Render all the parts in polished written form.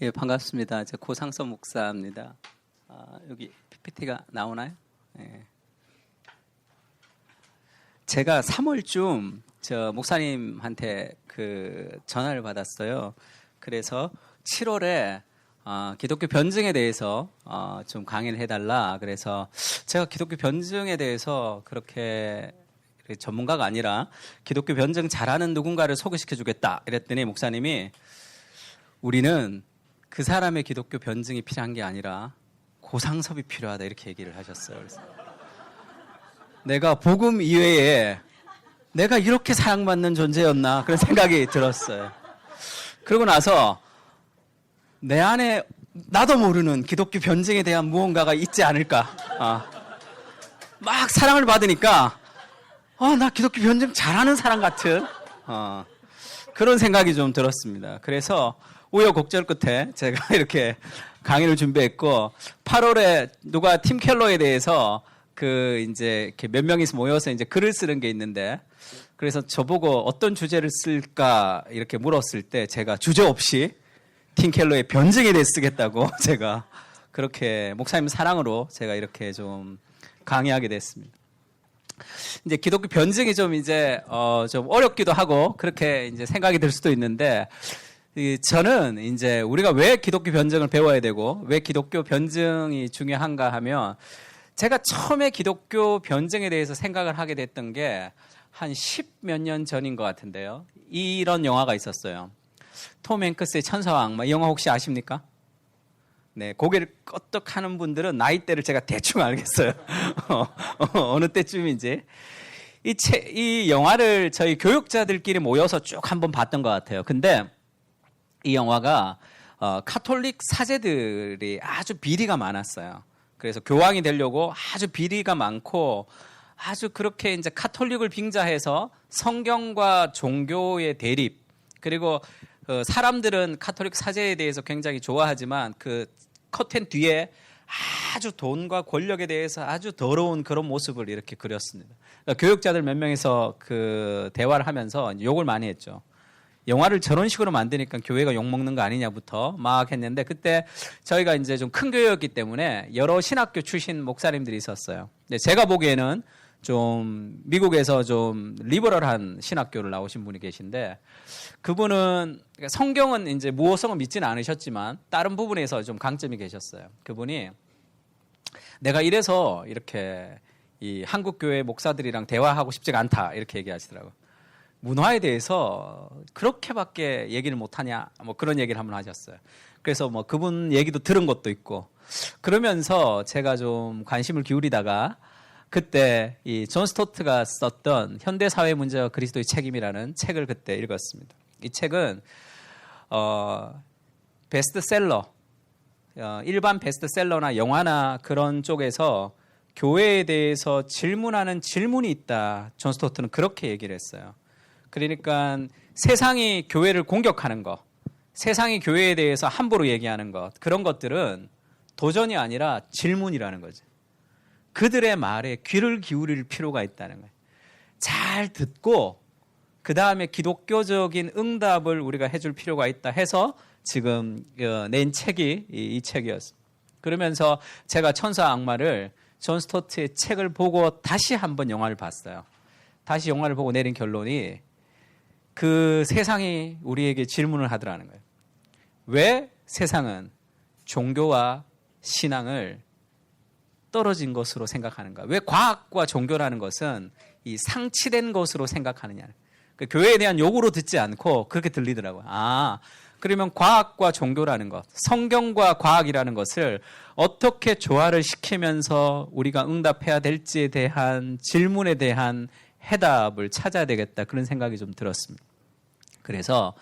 예, 반갑습니다. 저 고상섭 목사입니다. 여기 PPT가 나오나요? 예. 제가 3월쯤 저 목사님한테 그 전화를 받았어요. 그래서 7월에 기독교 변증에 대해서 좀 강의를 해달라. 그래서 제가 기독교 변증에 대해서 그렇게 전문가가 아니라 기독교 변증 잘하는 누군가를 소개시켜주겠다. 이랬더니 목사님이 우리는 그 사람의 기독교 변증이 필요한 게 아니라 고상섭이 필요하다 이렇게 얘기를 하셨어요. 그래서 내가 복음 이외에 내가 이렇게 사랑받는 존재였나 그런 생각이 들었어요. 그러고 나서 내 안에 나도 모르는 기독교 변증에 대한 무언가가 있지 않을까. 막 사랑을 받으니까 나 기독교 변증 잘하는 사람 같은 그런 생각이 좀 들었습니다. 그래서 우여곡절 끝에 제가 이렇게 강의를 준비했고 8월에 누가 팀 켈러에 대해서 이제 이렇게 몇 명이서 모여서 이제 글을 쓰는 게 있는데 그래서 저보고 어떤 주제를 쓸까 이렇게 물었을 때 제가 주제 없이 팀 켈러의 변증에 대해 쓰겠다고 제가 그렇게 목사님 사랑으로 제가 이렇게 좀 강의하게 됐습니다. 이제 기독교 변증이 좀 이제 좀 어렵기도 하고 그렇게 이제 생각이 들 수도 있는데 저는 이제 우리가 왜 기독교 변증을 배워야 되고 왜 기독교 변증이 중요한가 하면 제가 처음에 기독교 변증에 대해서 생각을 하게 됐던 게 한 10몇 년 전인 것 같은데요. 이런 영화가 있었어요. 톰 행크스의 천사와 악마. 이 영화 혹시 아십니까? 네, 고개를 끄덕하는 분들은 나이대를 제가 대충 알겠어요. 어느 때쯤인지. 이 영화를 저희 교육자들끼리 모여서 쭉 한번 봤던 것 같아요. 근데 이 영화가 카톨릭 사제들이 아주 비리가 많았어요. 그래서 교황이 되려고 아주 비리가 많고 아주 그렇게 이제 카톨릭을 빙자해서 성경과 종교의 대립 그리고 사람들은 카톨릭 사제에 대해서 굉장히 좋아하지만 그 커튼 뒤에 아주 돈과 권력에 대해서 아주 더러운 그런 모습을 이렇게 그렸습니다. 그러니까 교육자들 몇 명이서 그 대화를 하면서 욕을 많이 했죠. 영화를 저런 식으로 만드니까 교회가 욕먹는 거 아니냐부터 막 했는데 그때 저희가 이제 좀 큰 교회였기 때문에 여러 신학교 출신 목사님들이 있었어요. 근데 제가 보기에는 좀 미국에서 좀 리버럴한 신학교를 나오신 분이 계신데 그분은 성경은 이제 무호성을 믿지는 않으셨지만 다른 부분에서 좀 강점이 계셨어요. 그분이 내가 이래서 이렇게 이 한국 교회 목사들이랑 대화하고 싶지가 않다 이렇게 얘기하시더라고요. 문화에 대해서 그렇게밖에 얘기를 못하냐 뭐 그런 얘기를 한번 하셨어요. 그래서 뭐 그분 얘기도 들은 것도 있고 그러면서 제가 좀 관심을 기울이다가 그때 이 존 스토트가 썼던 현대사회 문제와 그리스도의 책임이라는 책을 그때 읽었습니다. 이 책은 베스트셀러 일반 베스트셀러나 영화나 그런 쪽에서 교회에 대해서 질문하는 질문이 있다. 존 스토트는 그렇게 얘기를 했어요. 그러니까 세상이 교회를 공격하는 것, 세상이 교회에 대해서 함부로 얘기하는 것, 그런 것들은 도전이 아니라 질문이라는 거죠. 그들의 말에 귀를 기울일 필요가 있다는 거예요. 잘 듣고 그 다음에 기독교적인 응답을 우리가 해줄 필요가 있다 해서 지금 낸 책이 이 책이었습니다. 그러면서 제가 천사 악마를 존 스토트의 책을 보고 다시 한번 영화를 봤어요. 다시 영화를 보고 내린 결론이 그 세상이 우리에게 질문을 하더라는 거예요. 왜 세상은 종교와 신앙을 떨어진 것으로 생각하는가? 왜 과학과 종교라는 것은 이 상치된 것으로 생각하느냐? 그 교회에 대한 욕으로 듣지 않고 그렇게 들리더라고요. 그러면 과학과 종교라는 것, 성경과 과학이라는 것을 어떻게 조화를 시키면서 우리가 응답해야 될지에 대한 질문에 대한 해답을 찾아야 되겠다. 그런 생각이 좀 들었습니다. 그래서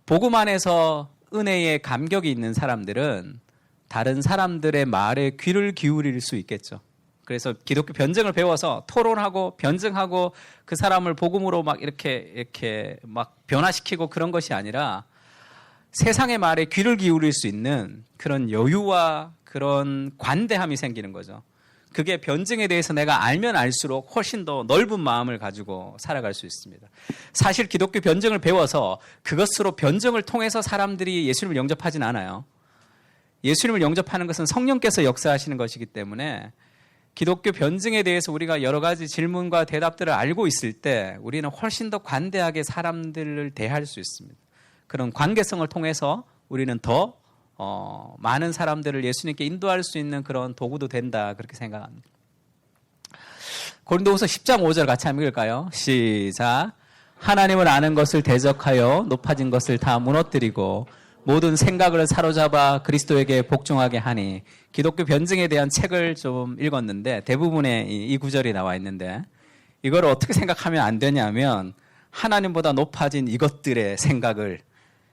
복음 안에서 은혜에 감격이 있는 사람들은 다른 사람들의 말에 귀를 기울일 수 있겠죠. 그래서 기독교 변증을 배워서 토론하고 변증하고 그 사람을 복음으로 막 이렇게 막 변화시키고 그런 것이 아니라 세상의 말에 귀를 기울일 수 있는 그런 여유와 그런 관대함이 생기는 거죠. 그게 변증에 대해서 내가 알면 알수록 훨씬 더 넓은 마음을 가지고 살아갈 수 있습니다. 사실 기독교 변증을 배워서 그것으로 변증을 통해서 사람들이 예수님을 영접하진 않아요. 예수님을 영접하는 것은 성령께서 역사하시는 것이기 때문에 기독교 변증에 대해서 우리가 여러 가지 질문과 대답들을 알고 있을 때 우리는 훨씬 더 관대하게 사람들을 대할 수 있습니다. 그런 관계성을 통해서 우리는 더 많은 사람들을 예수님께 인도할 수 있는 그런 도구도 된다, 그렇게 생각합니다. 고린도후서 10장 5절 같이 한번 읽을까요? 시작. 하나님을 아는 것을 대적하여 높아진 것을 다 무너뜨리고 모든 생각을 사로잡아 그리스도에게 복종하게 하니. 기독교 변증에 대한 책을 좀 읽었는데 대부분의 이 구절이 나와 있는데, 이걸 어떻게 생각하면 안 되냐면 하나님보다 높아진 이것들의 생각을,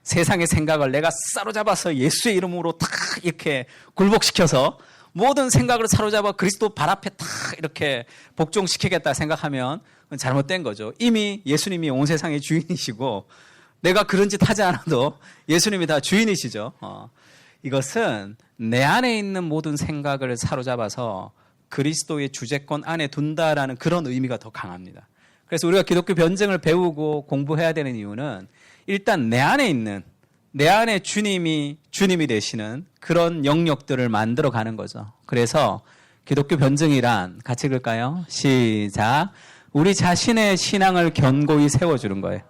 세상의 생각을 내가 사로잡아서 예수의 이름으로 탁 이렇게 굴복시켜서 모든 생각을 사로잡아 그리스도 발 앞에 탁 이렇게 복종시키겠다 생각하면 잘못된 거죠. 이미 예수님이 온 세상의 주인이시고 내가 그런 짓 하지 않아도 예수님이 다 주인이시죠. 이것은 내 안에 있는 모든 생각을 사로잡아서 그리스도의 주재권 안에 둔다라는 그런 의미가 더 강합니다. 그래서 우리가 기독교 변증을 배우고 공부해야 되는 이유는 일단 내 안에 주님이 되시는 그런 영역들을 만들어가는 거죠. 그래서 기독교 변증이란, 같이 읽을까요? 시작. 우리 자신의 신앙을 견고히 세워주는 거예요.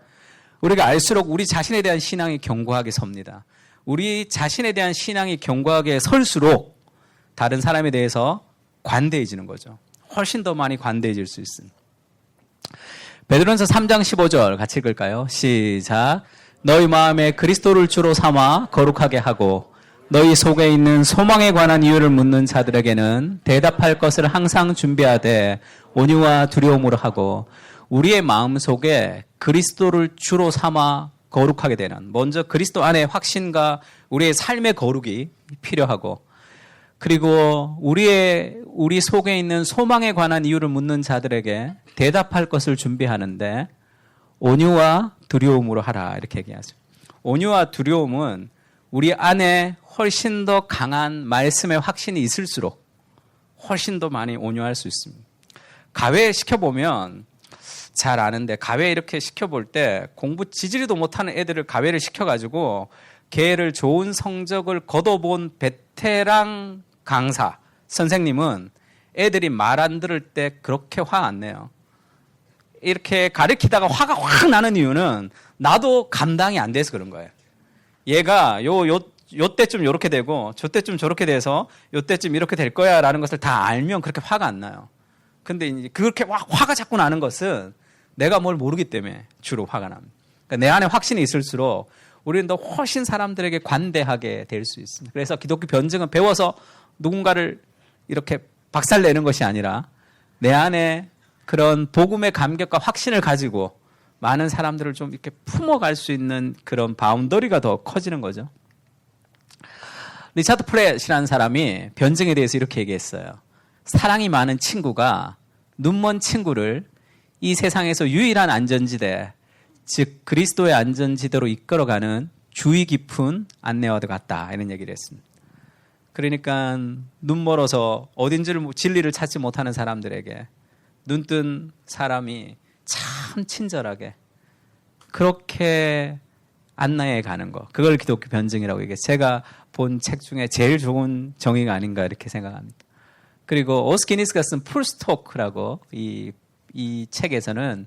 우리가 알수록 우리 자신에 대한 신앙이 견고하게 섭니다. 우리 자신에 대한 신앙이 견고하게 설수록 다른 사람에 대해서 관대해지는 거죠. 훨씬 더 많이 관대해질 수 있습니다. 베드로전서 3장 15절 같이 읽을까요? 시작. 너희 마음에 그리스도를 주로 삼아 거룩하게 하고 너희 속에 있는 소망에 관한 이유를 묻는 자들에게는 대답할 것을 항상 준비하되 온유와 두려움으로 하고. 우리의 마음 속에 그리스도를 주로 삼아 거룩하게 되는, 먼저 그리스도 안에 확신과 우리의 삶의 거룩이 필요하고, 그리고 우리 속에 있는 소망에 관한 이유를 묻는 자들에게 대답할 것을 준비하는데 온유와 두려움으로 하라, 이렇게 얘기하죠. 온유와 두려움은 우리 안에 훨씬 더 강한 말씀의 확신이 있을수록 훨씬 더 많이 온유할 수 있습니다. 가외 시켜보면 잘 아는데, 가외 이렇게 시켜볼 때 공부 지지리도 못하는 애들을 가외를 시켜가지고 걔를 좋은 성적을 거둬본 베테랑 강사 선생님은 애들이 말 안 들을 때 그렇게 화 안 내요. 이렇게 가르치다가 화가 확 나는 이유는 나도 감당이 안 돼서 그런 거예요. 얘가 요때쯤 요렇게 되고 저때쯤 저렇게 돼서 요때쯤 이렇게 될 거야 라는 것을 다 알면 그렇게 화가 안 나요. 근데 이제 그렇게 화가 자꾸 나는 것은 내가 뭘 모르기 때문에 주로 화가 납니다. 그러니까 내 안에 확신이 있을수록 우리는 더 훨씬 사람들에게 관대하게 될 수 있습니다. 그래서 기독교 변증은 배워서 누군가를 이렇게 박살내는 것이 아니라 내 안에 그런 복음의 감격과 확신을 가지고 많은 사람들을 좀 이렇게 품어갈 수 있는 그런 바운더리가 더 커지는 거죠. 리차드 플랫이라는 사람이 변증에 대해서 이렇게 얘기했어요. 사랑이 많은 친구가 눈먼 친구를 이 세상에서 유일한 안전지대, 즉 그리스도의 안전지대로 이끌어가는 주의 깊은 안내와도 같다, 이런 얘기를 했습니다. 그러니까 눈 멀어서 어딘지를 진리를 찾지 못하는 사람들에게 눈뜬 사람이 참 친절하게 그렇게 안내해 가는 거, 그걸 기독교 변증이라고 얘기해요. 제가 본 책 중에 제일 좋은 정의가 아닌가 이렇게 생각합니다. 그리고 오스키니스가 쓴 풀스토크라고 이 책에서는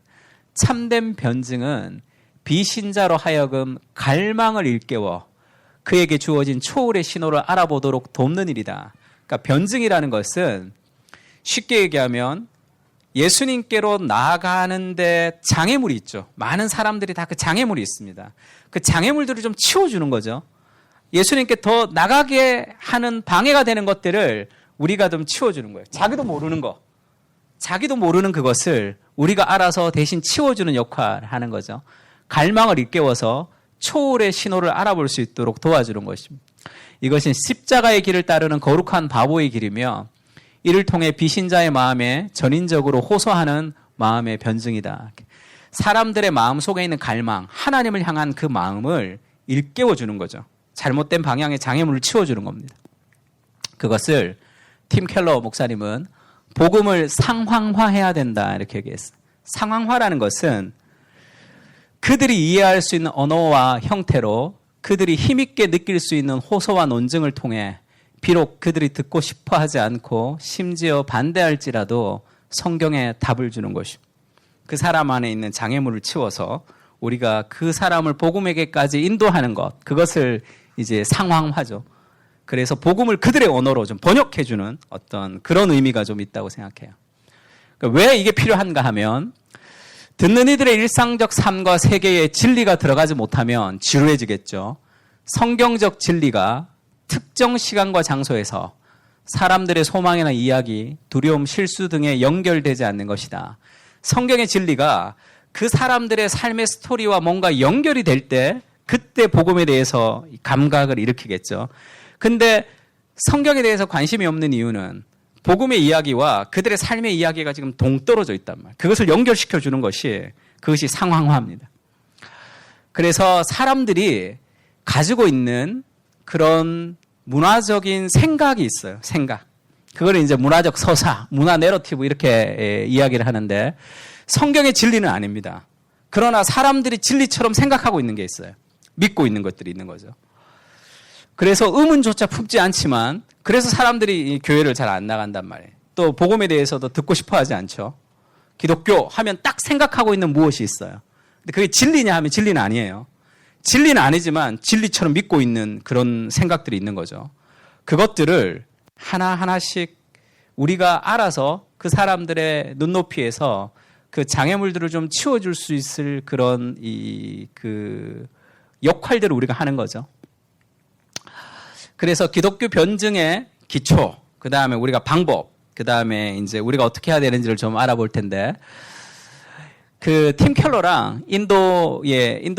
참된 변증은 비신자로 하여금 갈망을 일깨워 그에게 주어진 초월의 신호를 알아보도록 돕는 일이다. 그러니까 변증이라는 것은 쉽게 얘기하면 예수님께로 나아가는데 장애물이 있죠. 많은 사람들이 다 그 장애물이 있습니다. 그 장애물들을 좀 치워주는 거죠. 예수님께 더 나가게 하는 방해가 되는 것들을 우리가 좀 치워주는 거예요. 자기도 모르는 그것을 우리가 알아서 대신 치워주는 역할을 하는 거죠. 갈망을 일깨워서 초월의 신호를 알아볼 수 있도록 도와주는 것입니다. 이것은 십자가의 길을 따르는 거룩한 바보의 길이며 이를 통해 비신자의 마음에 전인적으로 호소하는 마음의 변증이다. 사람들의 마음 속에 있는 갈망, 하나님을 향한 그 마음을 일깨워주는 거죠. 잘못된 방향의 장애물을 치워주는 겁니다. 그것을 팀 켈러 목사님은 복음을 상황화해야 된다 이렇게 얘기했어요. 상황화라는 것은 그들이 이해할 수 있는 언어와 형태로 그들이 힘있게 느낄 수 있는 호소와 논증을 통해 비록 그들이 듣고 싶어 하지 않고 심지어 반대할지라도 성경에 답을 주는 것입니다. 그 사람 안에 있는 장애물을 치워서 우리가 그 사람을 복음에게까지 인도하는 것, 그것을 이제 상황화죠. 그래서 복음을 그들의 언어로 좀 번역해주는 어떤 그런 의미가 좀 있다고 생각해요. 그러니까 왜 이게 필요한가 하면 듣는 이들의 일상적 삶과 세계에 진리가 들어가지 못하면 지루해지겠죠. 성경적 진리가 특정 시간과 장소에서 사람들의 소망이나 이야기, 두려움, 실수 등에 연결되지 않는 것이다. 성경의 진리가 그 사람들의 삶의 스토리와 뭔가 연결이 될 때 그때 복음에 대해서 감각을 일으키겠죠. 근데 성경에 대해서 관심이 없는 이유는 복음의 이야기와 그들의 삶의 이야기가 지금 동떨어져 있단 말이에요. 그것을 연결시켜 주는 그것이 상황화입니다. 그래서 사람들이 가지고 있는 그런 문화적인 생각이 있어요. 생각. 그걸 이제 문화적 서사, 문화 내러티브 이렇게 이야기를 하는데 성경의 진리는 아닙니다. 그러나 사람들이 진리처럼 생각하고 있는 게 있어요. 믿고 있는 것들이 있는 거죠. 그래서 의문조차 품지 않지만 그래서 사람들이 교회를 잘 안 나간단 말이에요. 또 복음에 대해서도 듣고 싶어 하지 않죠. 기독교 하면 딱 생각하고 있는 무엇이 있어요. 근데 그게 진리냐 하면 진리는 아니에요. 진리는 아니지만 진리처럼 믿고 있는 그런 생각들이 있는 거죠. 그것들을 하나하나씩 우리가 알아서 그 사람들의 눈높이에서 그 장애물들을 좀 치워줄 수 있을 그런 그 역할들을 우리가 하는 거죠. 그래서 기독교 변증의 기초, 그 다음에 우리가 방법, 그 다음에 이제 우리가 어떻게 해야 되는지를 좀 알아볼 텐데, 그 팀 켈러랑 인도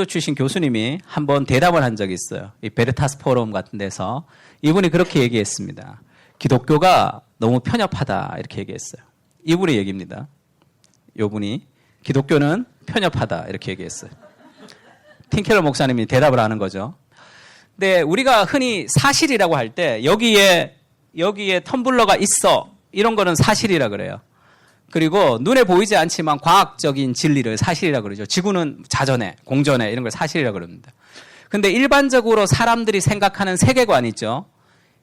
출신 교수님이 한번 대답을 한 적이 있어요. 이 베르타스 포럼 같은 데서 이분이 그렇게 얘기했습니다. 기독교가 너무 편협하다 이렇게 얘기했어요. 이분의 얘기입니다. 이분이 기독교는 편협하다 이렇게 얘기했어요. 팀 켈러 목사님이 대답을 하는 거죠. 근데 우리가 흔히 사실이라고 할 때 여기에 텀블러가 있어 이런 거는 사실이라 그래요. 그리고 눈에 보이지 않지만 과학적인 진리를 사실이라 그러죠. 지구는 자전해, 공전해 이런 걸 사실이라 그럽니다. 근데 일반적으로 사람들이 생각하는 세계관 있죠.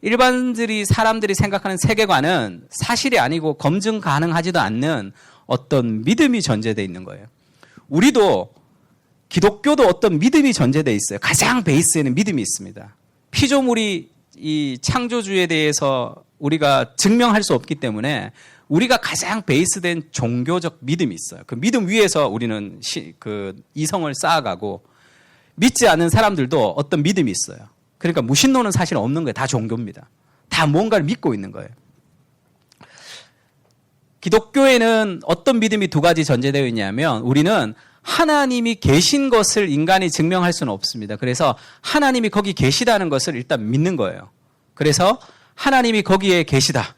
사람들이 생각하는 세계관은 사실이 아니고 검증 가능하지도 않는 어떤 믿음이 전제되어 있는 거예요. 우리도 기독교도 어떤 믿음이 전제되어 있어요. 가장 베이스에는 믿음이 있습니다. 피조물이 이 창조주에 대해서 우리가 증명할 수 없기 때문에 우리가 가장 베이스된 종교적 믿음이 있어요. 그 믿음 위에서 우리는 그 이성을 쌓아가고 믿지 않는 사람들도 어떤 믿음이 있어요. 그러니까 무신론은 사실 없는 거예요. 다 종교입니다. 다 뭔가를 믿고 있는 거예요. 기독교에는 어떤 믿음이 두 가지 전제되어 있냐면 우리는 하나님이 계신 것을 인간이 증명할 수는 없습니다. 그래서 하나님이 거기 계시다는 것을 일단 믿는 거예요. 그래서 하나님이 거기에 계시다.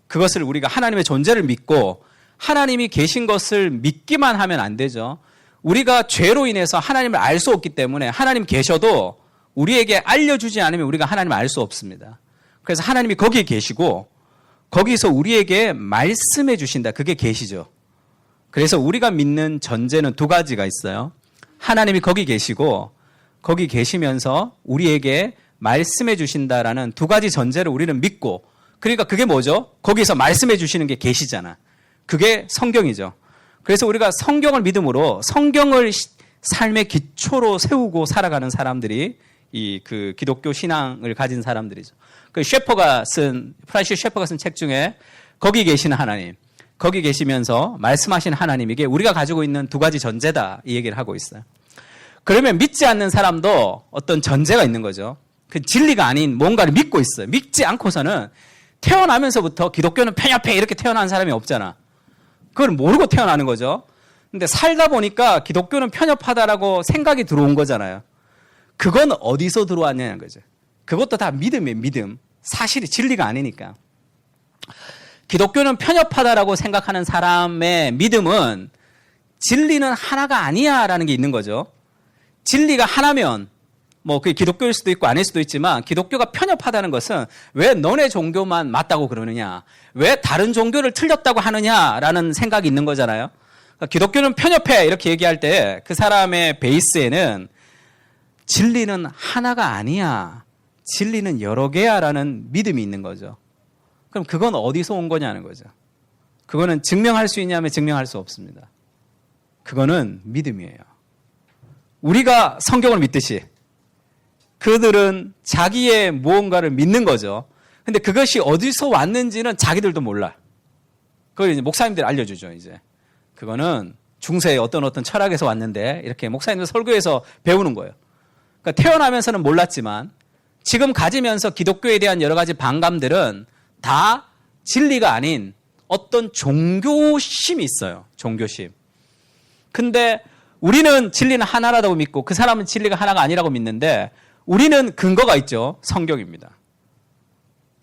그것을 우리가 하나님의 존재를 믿고 하나님이 계신 것을 믿기만 하면 안 되죠. 우리가 죄로 인해서 하나님을 알 수 없기 때문에 하나님 계셔도 우리에게 알려주지 않으면 우리가 하나님을 알 수 없습니다. 그래서 하나님이 거기에 계시고 거기서 우리에게 말씀해 주신다. 그게 계시죠. 그래서 우리가 믿는 전제는 두 가지가 있어요. 하나님이 거기 계시고 거기 계시면서 우리에게 말씀해 주신다라는 두 가지 전제를 우리는 믿고 그러니까 그게 뭐죠? 거기서 말씀해 주시는 게 계시잖아. 그게 성경이죠. 그래서 우리가 성경을 믿음으로 성경을 삶의 기초로 세우고 살아가는 사람들이 그 기독교 신앙을 가진 사람들이죠. 그 프란시스 셰퍼가 쓴 책 중에 거기 계시는 하나님, 거기 계시면서 말씀하신 하나님에게 우리가 가지고 있는 두 가지 전제다 이 얘기를 하고 있어요. 그러면 믿지 않는 사람도 어떤 전제가 있는 거죠. 그 진리가 아닌 뭔가를 믿고 있어요. 믿지 않고서는 태어나면서부터 기독교는 편협해 이렇게 태어난 사람이 없잖아. 그걸 모르고 태어나는 거죠. 근데 살다 보니까 기독교는 편협하다라고 생각이 들어온 거잖아요. 그건 어디서 들어왔냐는 거죠. 그것도 다 믿음이에요. 믿음. 사실이 진리가 아니니까. 기독교는 편협하다라고 생각하는 사람의 믿음은 진리는 하나가 아니야라는 게 있는 거죠. 진리가 하나면 뭐 그게 기독교일 수도 있고 아닐 수도 있지만 기독교가 편협하다는 것은 왜 너네 종교만 맞다고 그러느냐, 왜 다른 종교를 틀렸다고 하느냐라는 생각이 있는 거잖아요. 그러니까 기독교는 편협해 이렇게 얘기할 때 그 사람의 베이스에는 진리는 하나가 아니야, 진리는 여러 개야라는 믿음이 있는 거죠. 그럼 그건 어디서 온 거냐는 거죠. 그거는 증명할 수 있냐면 증명할 수 없습니다. 그거는 믿음이에요. 우리가 성경을 믿듯이 그들은 자기의 무언가를 믿는 거죠. 근데 그것이 어디서 왔는지는 자기들도 몰라. 그걸 이제 목사님들이 알려주죠, 이제. 그거는 중세의 어떤 철학에서 왔는데, 이렇게 목사님들 설교에서 배우는 거예요. 그러니까 태어나면서는 몰랐지만, 지금 가지면서 기독교에 대한 여러 가지 반감들은 다 진리가 아닌 어떤 종교심이 있어요. 종교심. 근데 우리는 진리는 하나라고 믿고 그 사람은 진리가 하나가 아니라고 믿는데, 우리는 근거가 있죠. 성경입니다.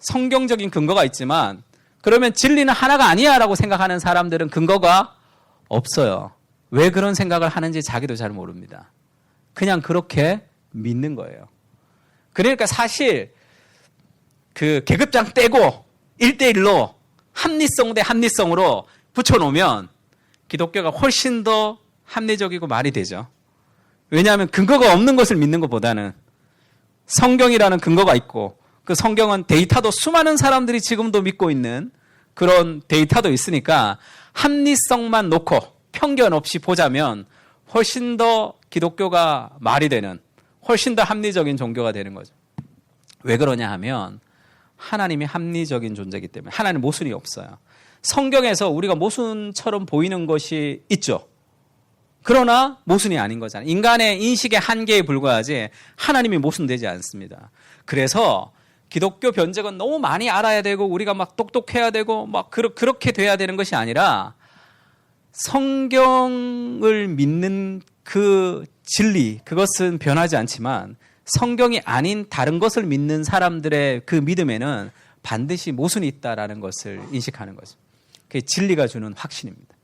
성경적인 근거가 있지만 그러면 진리는 하나가 아니야 라고 생각하는 사람들은 근거가 없어요. 왜 그런 생각을 하는지 자기도 잘 모릅니다. 그냥 그렇게 믿는 거예요. 그러니까 사실 그 계급장 떼고 1대1로 합리성 대 합리성으로 붙여놓으면 기독교가 훨씬 더 합리적이고 말이 되죠. 왜냐하면 근거가 없는 것을 믿는 것보다는 성경이라는 근거가 있고 그 성경은 데이터도 수많은 사람들이 지금도 믿고 있는 그런 데이터도 있으니까 합리성만 놓고 편견 없이 보자면 훨씬 더 기독교가 말이 되는, 훨씬 더 합리적인 종교가 되는 거죠. 왜 그러냐 하면 하나님이 합리적인 존재이기 때문에. 하나님 모순이 없어요. 성경에서 우리가 모순처럼 보이는 것이 있죠. 그러나 모순이 아닌 거잖아요. 인간의 인식의 한계에 불과하지 하나님이 모순되지 않습니다. 그래서 기독교 변증은 너무 많이 알아야 되고 우리가 막 똑똑해야 되고 막 그렇게 돼야 되는 것이 아니라 성경을 믿는 그 진리, 그것은 변하지 않지만 성경이 아닌 다른 것을 믿는 사람들의 그 믿음에는 반드시 모순이 있다라는 것을 인식하는 거죠. 그게 진리가 주는 확신입니다.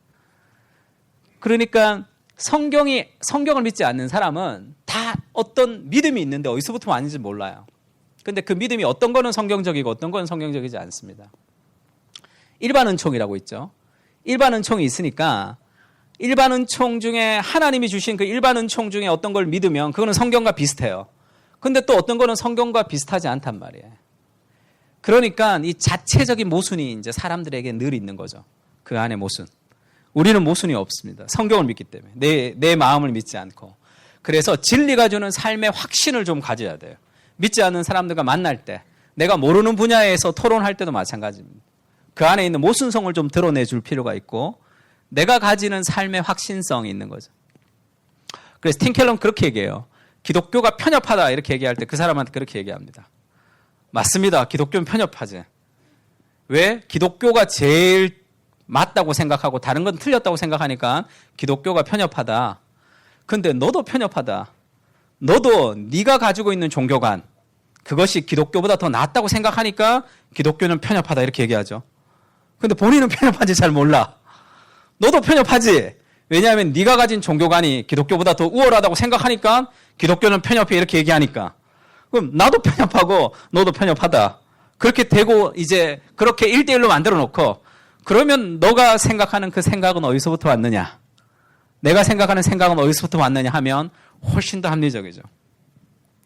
그러니까 성경을 믿지 않는 사람은 다 어떤 믿음이 있는데 어디서부터 왔는지 몰라요. 근데 그 믿음이 어떤 거는 성경적이고 어떤 거는 성경적이지 않습니다. 일반 은총이라고 있죠. 일반 은총이 있으니까 일반 은총 중에 하나님이 주신 그 일반 은총 중에 어떤 걸 믿으면 그거는 성경과 비슷해요. 근데 또 어떤 거는 성경과 비슷하지 않단 말이에요. 그러니까 이 자체적인 모순이 이제 사람들에게 늘 있는 거죠. 그 안에 모순. 우리는 모순이 없습니다. 성경을 믿기 때문에. 내 마음을 믿지 않고. 그래서 진리가 주는 삶의 확신을 좀 가져야 돼요. 믿지 않는 사람들과 만날 때, 내가 모르는 분야에서 토론할 때도 마찬가지입니다. 그 안에 있는 모순성을 좀 드러내줄 필요가 있고 내가 가지는 삶의 확신성이 있는 거죠. 그래서 팀 켈러는 그렇게 얘기해요. 기독교가 편협하다 이렇게 얘기할 때 그 사람한테 그렇게 얘기합니다. 맞습니다. 기독교는 편협하지. 왜? 기독교가 제일 맞다고 생각하고 다른 건 틀렸다고 생각하니까 기독교가 편협하다. 근데 너도 편협하다. 너도 네가 가지고 있는 종교관, 그것이 기독교보다 더 낫다고 생각하니까 기독교는 편협하다 이렇게 얘기하죠. 근데 본인은 편협한지 잘 몰라. 너도 편협하지. 왜냐하면 네가 가진 종교관이 기독교보다 더 우월하다고 생각하니까 기독교는 편협해 이렇게 얘기하니까. 그럼 나도 편협하고 너도 편협하다. 그렇게 되고 이제 그렇게 1대1로 만들어 놓고 그러면 너가 생각하는 그 생각은 어디서부터 왔느냐? 내가 생각하는 생각은 어디서부터 왔느냐 하면 훨씬 더 합리적이죠.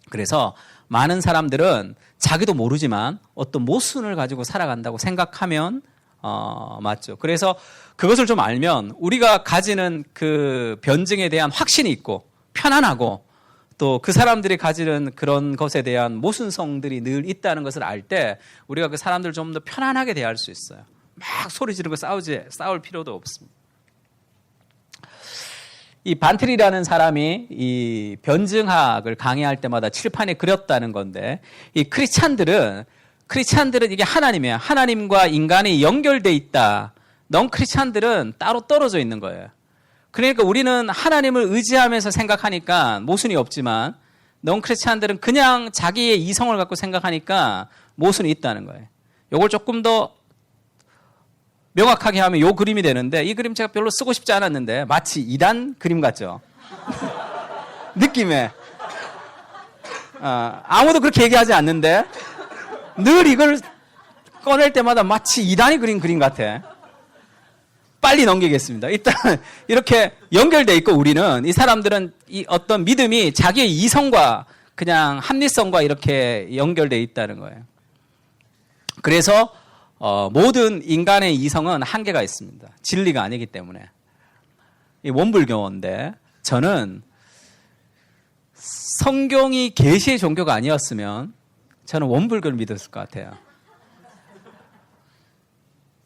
그래서 많은 사람들은 자기도 모르지만 어떤 모순을 가지고 살아간다고 생각하면 맞죠. 그래서 그것을 좀 알면 우리가 가지는 그 변증에 대한 확신이 있고 편안하고 또 그 사람들이 가지는 그런 것에 대한 모순성들이 늘 있다는 것을 알 때 우리가 그 사람들을 좀 더 편안하게 대할 수 있어요. 막 소리 지르고 싸울 필요도 없습니다. 이 반틀이라는 사람이 이 변증학을 강의할 때마다 칠판에 그렸다는 건데 이 크리스찬들은 이게 하나님이에요. 하나님과 인간이 연결돼 있다. 넌 크리스찬들은 따로 떨어져 있는 거예요. 그러니까 우리는 하나님을 의지하면서 생각하니까 모순이 없지만 넌 크리스찬들은 그냥 자기의 이성을 갖고 생각하니까 모순이 있다는 거예요. 이걸 조금 더 명확하게 하면 이 그림이 되는데 이 그림 제가 별로 쓰고 싶지 않았는데 마치 2단 그림 같죠? 느낌에. 아무도 그렇게 얘기하지 않는데 늘 이걸 꺼낼 때마다 마치 이단이 그린 그림 같아. 빨리 넘기겠습니다. 일단 이렇게 연결돼 있고 우리는 이 사람들은 이 어떤 믿음이 자기의 이성과 그냥 합리성과 이렇게 연결돼 있다는 거예요. 그래서 모든 인간의 이성은 한계가 있습니다. 진리가 아니기 때문에. 이 원불교인데 저는 성경이 계시의 종교가 아니었으면 저는 원불교를 믿었을 것 같아요.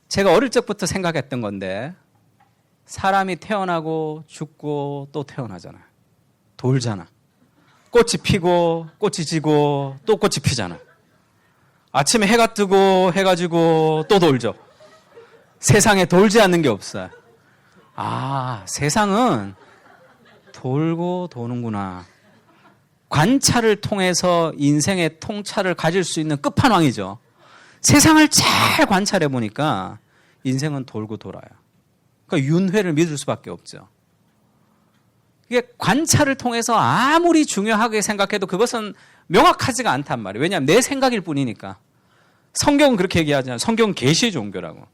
제가 어릴 적부터 생각했던 건데 사람이 태어나고 죽고 또 태어나잖아. 돌잖아. 꽃이 피고 꽃이 지고 또 꽃이 피잖아. 아침에 해가 뜨고 해가 지고 또 돌죠. 세상에 돌지 않는 게 없어요. 세상은 돌고 도는구나. 관찰을 통해서 인생의 통찰을 가질 수 있는 끝판왕이죠. 세상을 잘 관찰해 보니까 인생은 돌고 돌아요. 그러니까 윤회를 믿을 수밖에 없죠. 이게 관찰을 통해서 아무리 중요하게 생각해도 그것은 명확하지가 않단 말이에요. 왜냐하면 내 생각일 뿐이니까. 성경은 그렇게 얘기하잖아요. 성경은 계시의 종교라고.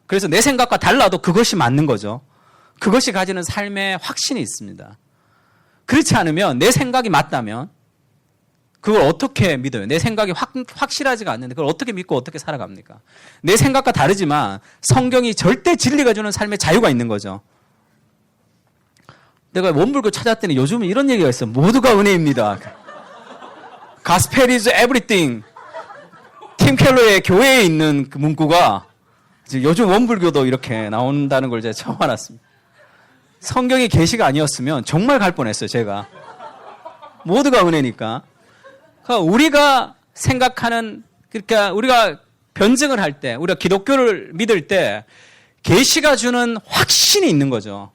그래서 내 생각과 달라도 그것이 맞는 거죠. 그것이 가지는 삶의 확신이 있습니다. 그렇지 않으면 내 생각이 맞다면 그걸 어떻게 믿어요? 내 생각이 확실하지가 않는데 그걸 어떻게 믿고 어떻게 살아갑니까? 내 생각과 다르지만 성경이 절대 진리가 주는 삶의 자유가 있는 거죠. 내가 원불교 찾았더니 요즘은 이런 얘기가 있어. 모두가 은혜입니다. Gospel is everything. 팀 켈러의 교회에 있는 그 문구가 요즘 원불교도 이렇게 나온다는 걸 제가 처음 알았습니다. 성경이 계시가 아니었으면 정말 갈 뻔했어요, 제가. 모두가 은혜니까. 그러니까 우리가 생각하는, 그러니까 우리가 변증을 할 때, 우리가 기독교를 믿을 때 계시가 주는 확신이 있는 거죠.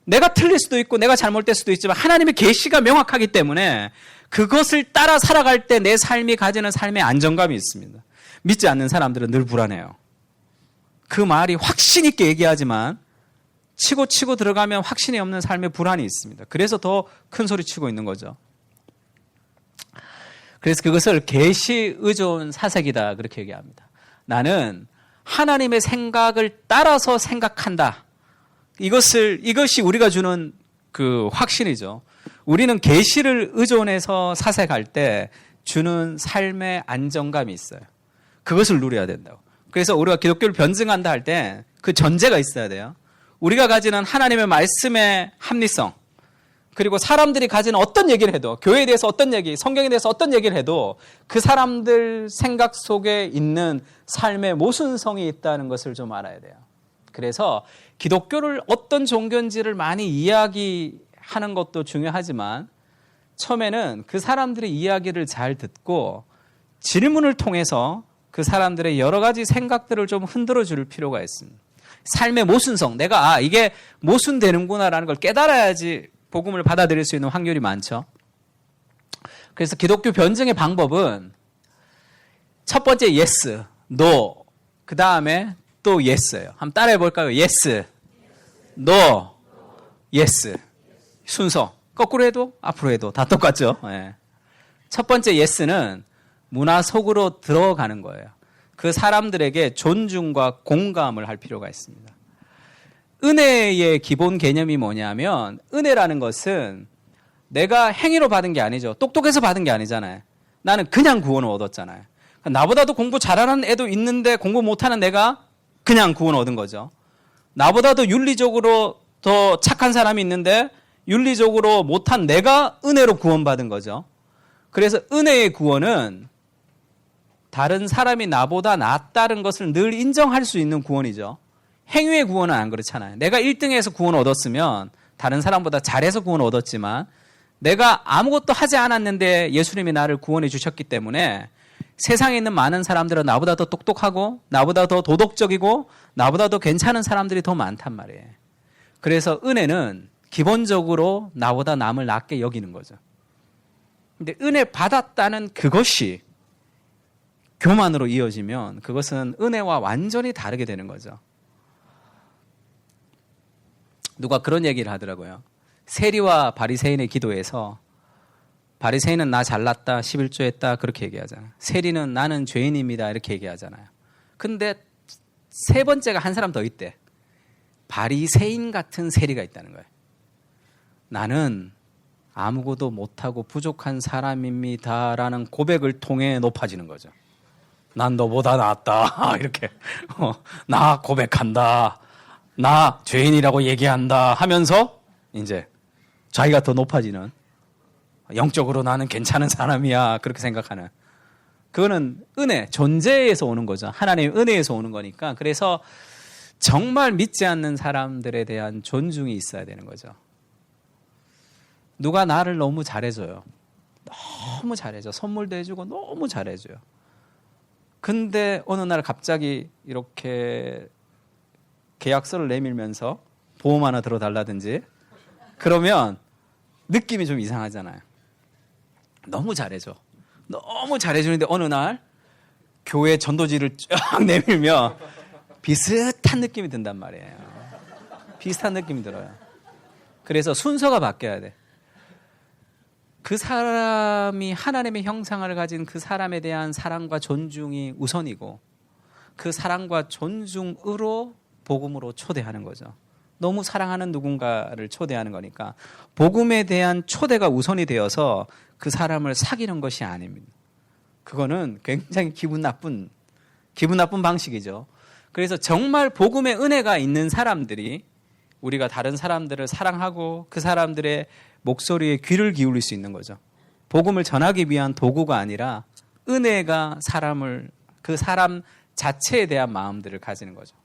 내가 틀릴 수도 있고 내가 잘못될 수도 있지만 하나님의 계시가 명확하기 때문에 그것을 따라 살아갈 때 내 삶이 가지는 삶의 안정감이 있습니다. 믿지 않는 사람들은 늘 불안해요. 그 말이 확신 있게 얘기하지만 치고 들어가면 확신이 없는 삶에 불안이 있습니다. 그래서 더 큰 소리 치고 있는 거죠. 그래서 그것을 계시 의존 사색이다 그렇게 얘기합니다. 나는 하나님의 생각을 따라서 생각한다. 이것이 우리가 주는 그 확신이죠. 우리는 계시를 의존해서 사색할 때 주는 삶의 안정감이 있어요. 그것을 누려야 된다고. 그래서 우리가 기독교를 변증한다 할 때 그 전제가 있어야 돼요. 우리가 가지는 하나님의 말씀의 합리성, 그리고 사람들이 가지는 어떤 얘기를 해도, 교회에 대해서 어떤 얘기, 성경에 대해서 어떤 얘기를 해도 그 사람들 생각 속에 있는 삶의 모순성이 있다는 것을 좀 알아야 돼요. 그래서 기독교를 어떤 종교인지를 많이 이야기하는 것도 중요하지만 처음에는 그 사람들의 이야기를 잘 듣고 질문을 통해서 그 사람들의 여러 가지 생각들을 좀 흔들어 줄 필요가 있습니다. 삶의 모순성, 내가 이게 모순되는구나라는 걸 깨달아야지 복음을 받아들일 수 있는 확률이 많죠. 그래서 기독교 변증의 방법은 첫 번째 yes, no, 그 다음에 또 yes예요. 한번 따라해 볼까요? yes, no, yes. 순서. 거꾸로 해도 앞으로 해도 다 똑같죠. 네. 첫 번째 yes는 문화 속으로 들어가는 거예요. 그 사람들에게 존중과 공감을 할 필요가 있습니다. 은혜의 기본 개념이 뭐냐면 은혜라는 것은 내가 행위로 받은 게 아니죠. 똑똑해서 받은 게 아니잖아요. 나는 그냥 구원을 얻었잖아요. 나보다도 공부 잘하는 애도 있는데 공부 못하는 내가 그냥 구원을 얻은 거죠. 나보다도 윤리적으로 더 착한 사람이 있는데 윤리적으로 못한 내가 은혜로 구원받은 거죠. 그래서 은혜의 구원은 다른 사람이 나보다 낫다는 것을 늘 인정할 수 있는 구원이죠. 행위의 구원은 안 그렇잖아요. 내가 1등에서 구원을 얻었으면 다른 사람보다 잘해서 구원을 얻었지만 내가 아무것도 하지 않았는데 예수님이 나를 구원해 주셨기 때문에 세상에 있는 많은 사람들은 나보다 더 똑똑하고 나보다 더 도덕적이고 나보다 더 괜찮은 사람들이 더 많단 말이에요. 그래서 은혜는 기본적으로 나보다 남을 낮게 여기는 거죠. 근데 은혜 받았다는 그것이 교만으로 이어지면 그것은 은혜와 완전히 다르게 되는 거죠. 누가 그런 얘기를 하더라고요. 세리와 바리새인의 기도에서 바리새인은 나 잘났다, 11조 했다 그렇게 얘기하잖아요. 세리는 나는 죄인입니다 이렇게 얘기하잖아요. 근데 세 번째가 한 사람 더 있대. 바리새인 같은 세리가 있다는 거예요. 나는 아무것도 못하고 부족한 사람입니다라는 고백을 통해 높아지는 거죠. 난 너보다 낫다 이렇게 나 고백한다, 나 죄인이라고 얘기한다 하면서 이제 자기가 더 높아지는, 영적으로 나는 괜찮은 사람이야 그렇게 생각하는, 그거는 은혜, 존재에서 오는 거죠. 하나님의 은혜에서 오는 거니까. 그래서 정말 믿지 않는 사람들에 대한 존중이 있어야 되는 거죠. 누가 나를 너무 잘해줘요. 너무 잘해줘. 선물도 해주고 너무 잘해줘요. 근데 어느 날 갑자기 이렇게 계약서를 내밀면서 보험 하나 들어달라든지 그러면 느낌이 좀 이상하잖아요. 너무 잘해줘. 너무 잘해주는데 어느 날 교회 전도지를 쫙 내밀면 비슷한 느낌이 든단 말이에요. 비슷한 느낌이 들어요. 그래서 순서가 바뀌어야 돼. 그 사람이 하나님의 형상을 가진 그 사람에 대한 사랑과 존중이 우선이고, 그 사랑과 존중으로 복음으로 초대하는 거죠. 너무 사랑하는 누군가를 초대하는 거니까 복음에 대한 초대가 우선이 되어서 그 사람을 사귀는 것이 아닙니다. 그거는 굉장히 기분 나쁜 방식이죠. 그래서 정말 복음의 은혜가 있는 사람들이 우리가 다른 사람들을 사랑하고 그 사람들의 목소리에 귀를 기울일 수 있는 거죠. 복음을 전하기 위한 도구가 아니라 은혜가 사람을, 그 사람 자체에 대한 마음들을 가지는 거죠.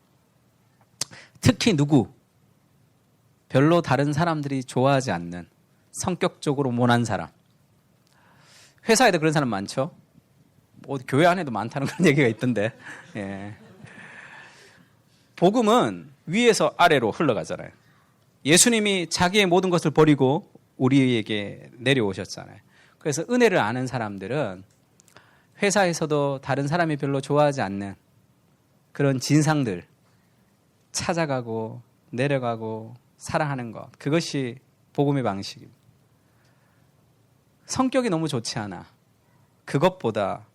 특히 별로 다른 사람들이 좋아하지 않는 성격적으로 모난 사람. 회사에도 그런 사람 많죠. 교회 안에도 많다는 그런 얘기가 있던데. 예. 복음은 위에서 아래로 흘러가잖아요. 예수님이 자기의 모든 것을 버리고 우리에게 내려오셨잖아요. 그래서 은혜를 아는 사람들은 회사에서도 다른 사람이 별로 좋아하지 않는 그런 진상들 찾아가고 내려가고 사랑하는 것, 그것이 복음의 방식입니다. 성격이 너무 좋지 않아. 그것보다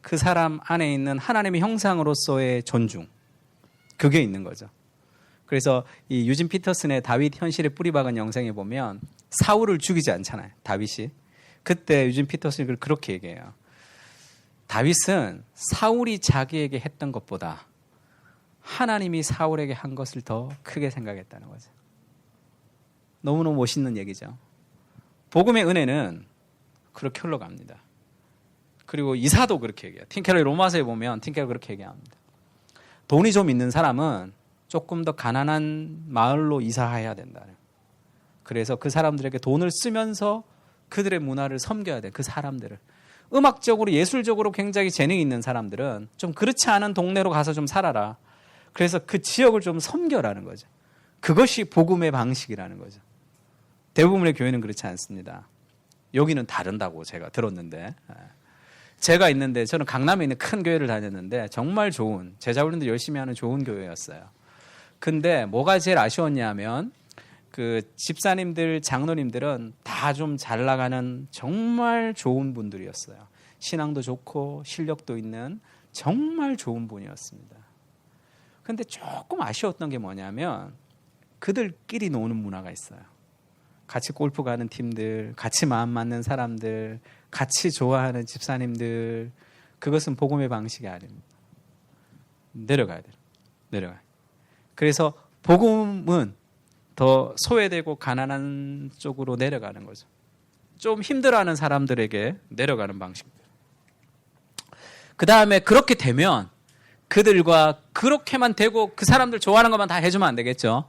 그 사람 안에 있는 하나님의 형상으로서의 존중, 그게 있는 거죠. 그래서 이 유진 피터슨의 다윗 현실에 뿌리박은 영상에 보면 사울을 죽이지 않잖아요. 다윗이. 그때 유진 피터슨이 그렇게 얘기해요. 다윗은 사울이 자기에게 했던 것보다 하나님이 사울에게 한 것을 더 크게 생각했다는 거죠. 너무너무 멋있는 얘기죠. 복음의 은혜는 그렇게 흘러갑니다. 그리고 이사도 그렇게 얘기해요. 팀켈러의 로마서에 보면 팀켈러 그렇게 얘기합니다. 돈이 좀 있는 사람은 조금 더 가난한 마을로 이사해야 된다. 그래서 그 사람들에게 돈을 쓰면서 그들의 문화를 섬겨야 돼. 그 사람들을. 음악적으로 예술적으로 굉장히 재능이 있는 사람들은 좀 그렇지 않은 동네로 가서 좀 살아라. 그래서 그 지역을 좀 섬겨라는 거죠. 그것이 복음의 방식이라는 거죠. 대부분의 교회는 그렇지 않습니다. 여기는 다른다고 제가 들었는데, 제가 있는데 저는 강남에 있는 큰 교회를 다녔는데 정말 좋은, 제자훈련도 열심히 하는 좋은 교회였어요. 근데 뭐가 제일 아쉬웠냐면 그 집사님들, 장로님들은 다 좀 잘 나가는 정말 좋은 분들이었어요. 신앙도 좋고 실력도 있는 정말 좋은 분이었습니다. 근데 조금 아쉬웠던 게 뭐냐면 그들끼리 노는 문화가 있어요. 같이 골프 가는 팀들, 같이 마음 맞는 사람들, 같이 좋아하는 집사님들, 그것은 복음의 방식이 아닙니다. 내려가야 돼요. 내려가야 돼요. 그래서 복음은 더 소외되고 가난한 쪽으로 내려가는 거죠. 좀 힘들어하는 사람들에게 내려가는 방식입니다. 그 다음에 그렇게 되면 그들과 그렇게만 되고 그 사람들 좋아하는 것만 다 해주면 안 되겠죠.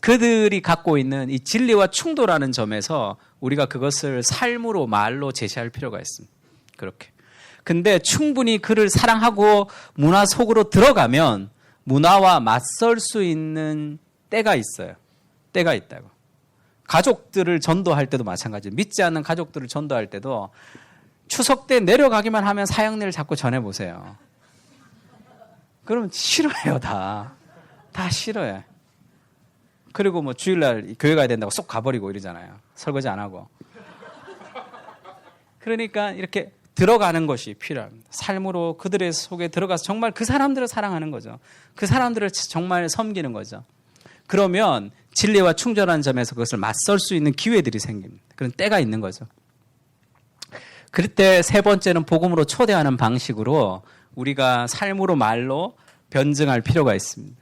그들이 갖고 있는 이 진리와 충돌하는 점에서 우리가 그것을 삶으로, 말로 제시할 필요가 있습니다. 그렇게. 근데 충분히 그를 사랑하고 문화 속으로 들어가면 문화와 맞설 수 있는 때가 있어요. 때가 있다고. 가족들을 전도할 때도 마찬가지예요. 믿지 않는 가족들을 전도할 때도 추석 때 내려가기만 하면 사형리를 자꾸 전해보세요. 그러면 싫어해요, 다. 다 싫어해. 그리고 뭐 주일날 교회 가야 된다고 쏙 가버리고 이러잖아요. 설거지 안 하고. 그러니까 이렇게 들어가는 것이 필요합니다. 삶으로 그들의 속에 들어가서 정말 그 사람들을 사랑하는 거죠. 그 사람들을 정말 섬기는 거죠. 그러면 진리와 충절한 점에서 그것을 맞설 수 있는 기회들이 생깁니다. 그런 때가 있는 거죠. 그때 세 번째는 복음으로 초대하는 방식으로 우리가 삶으로 말로 변증할 필요가 있습니다.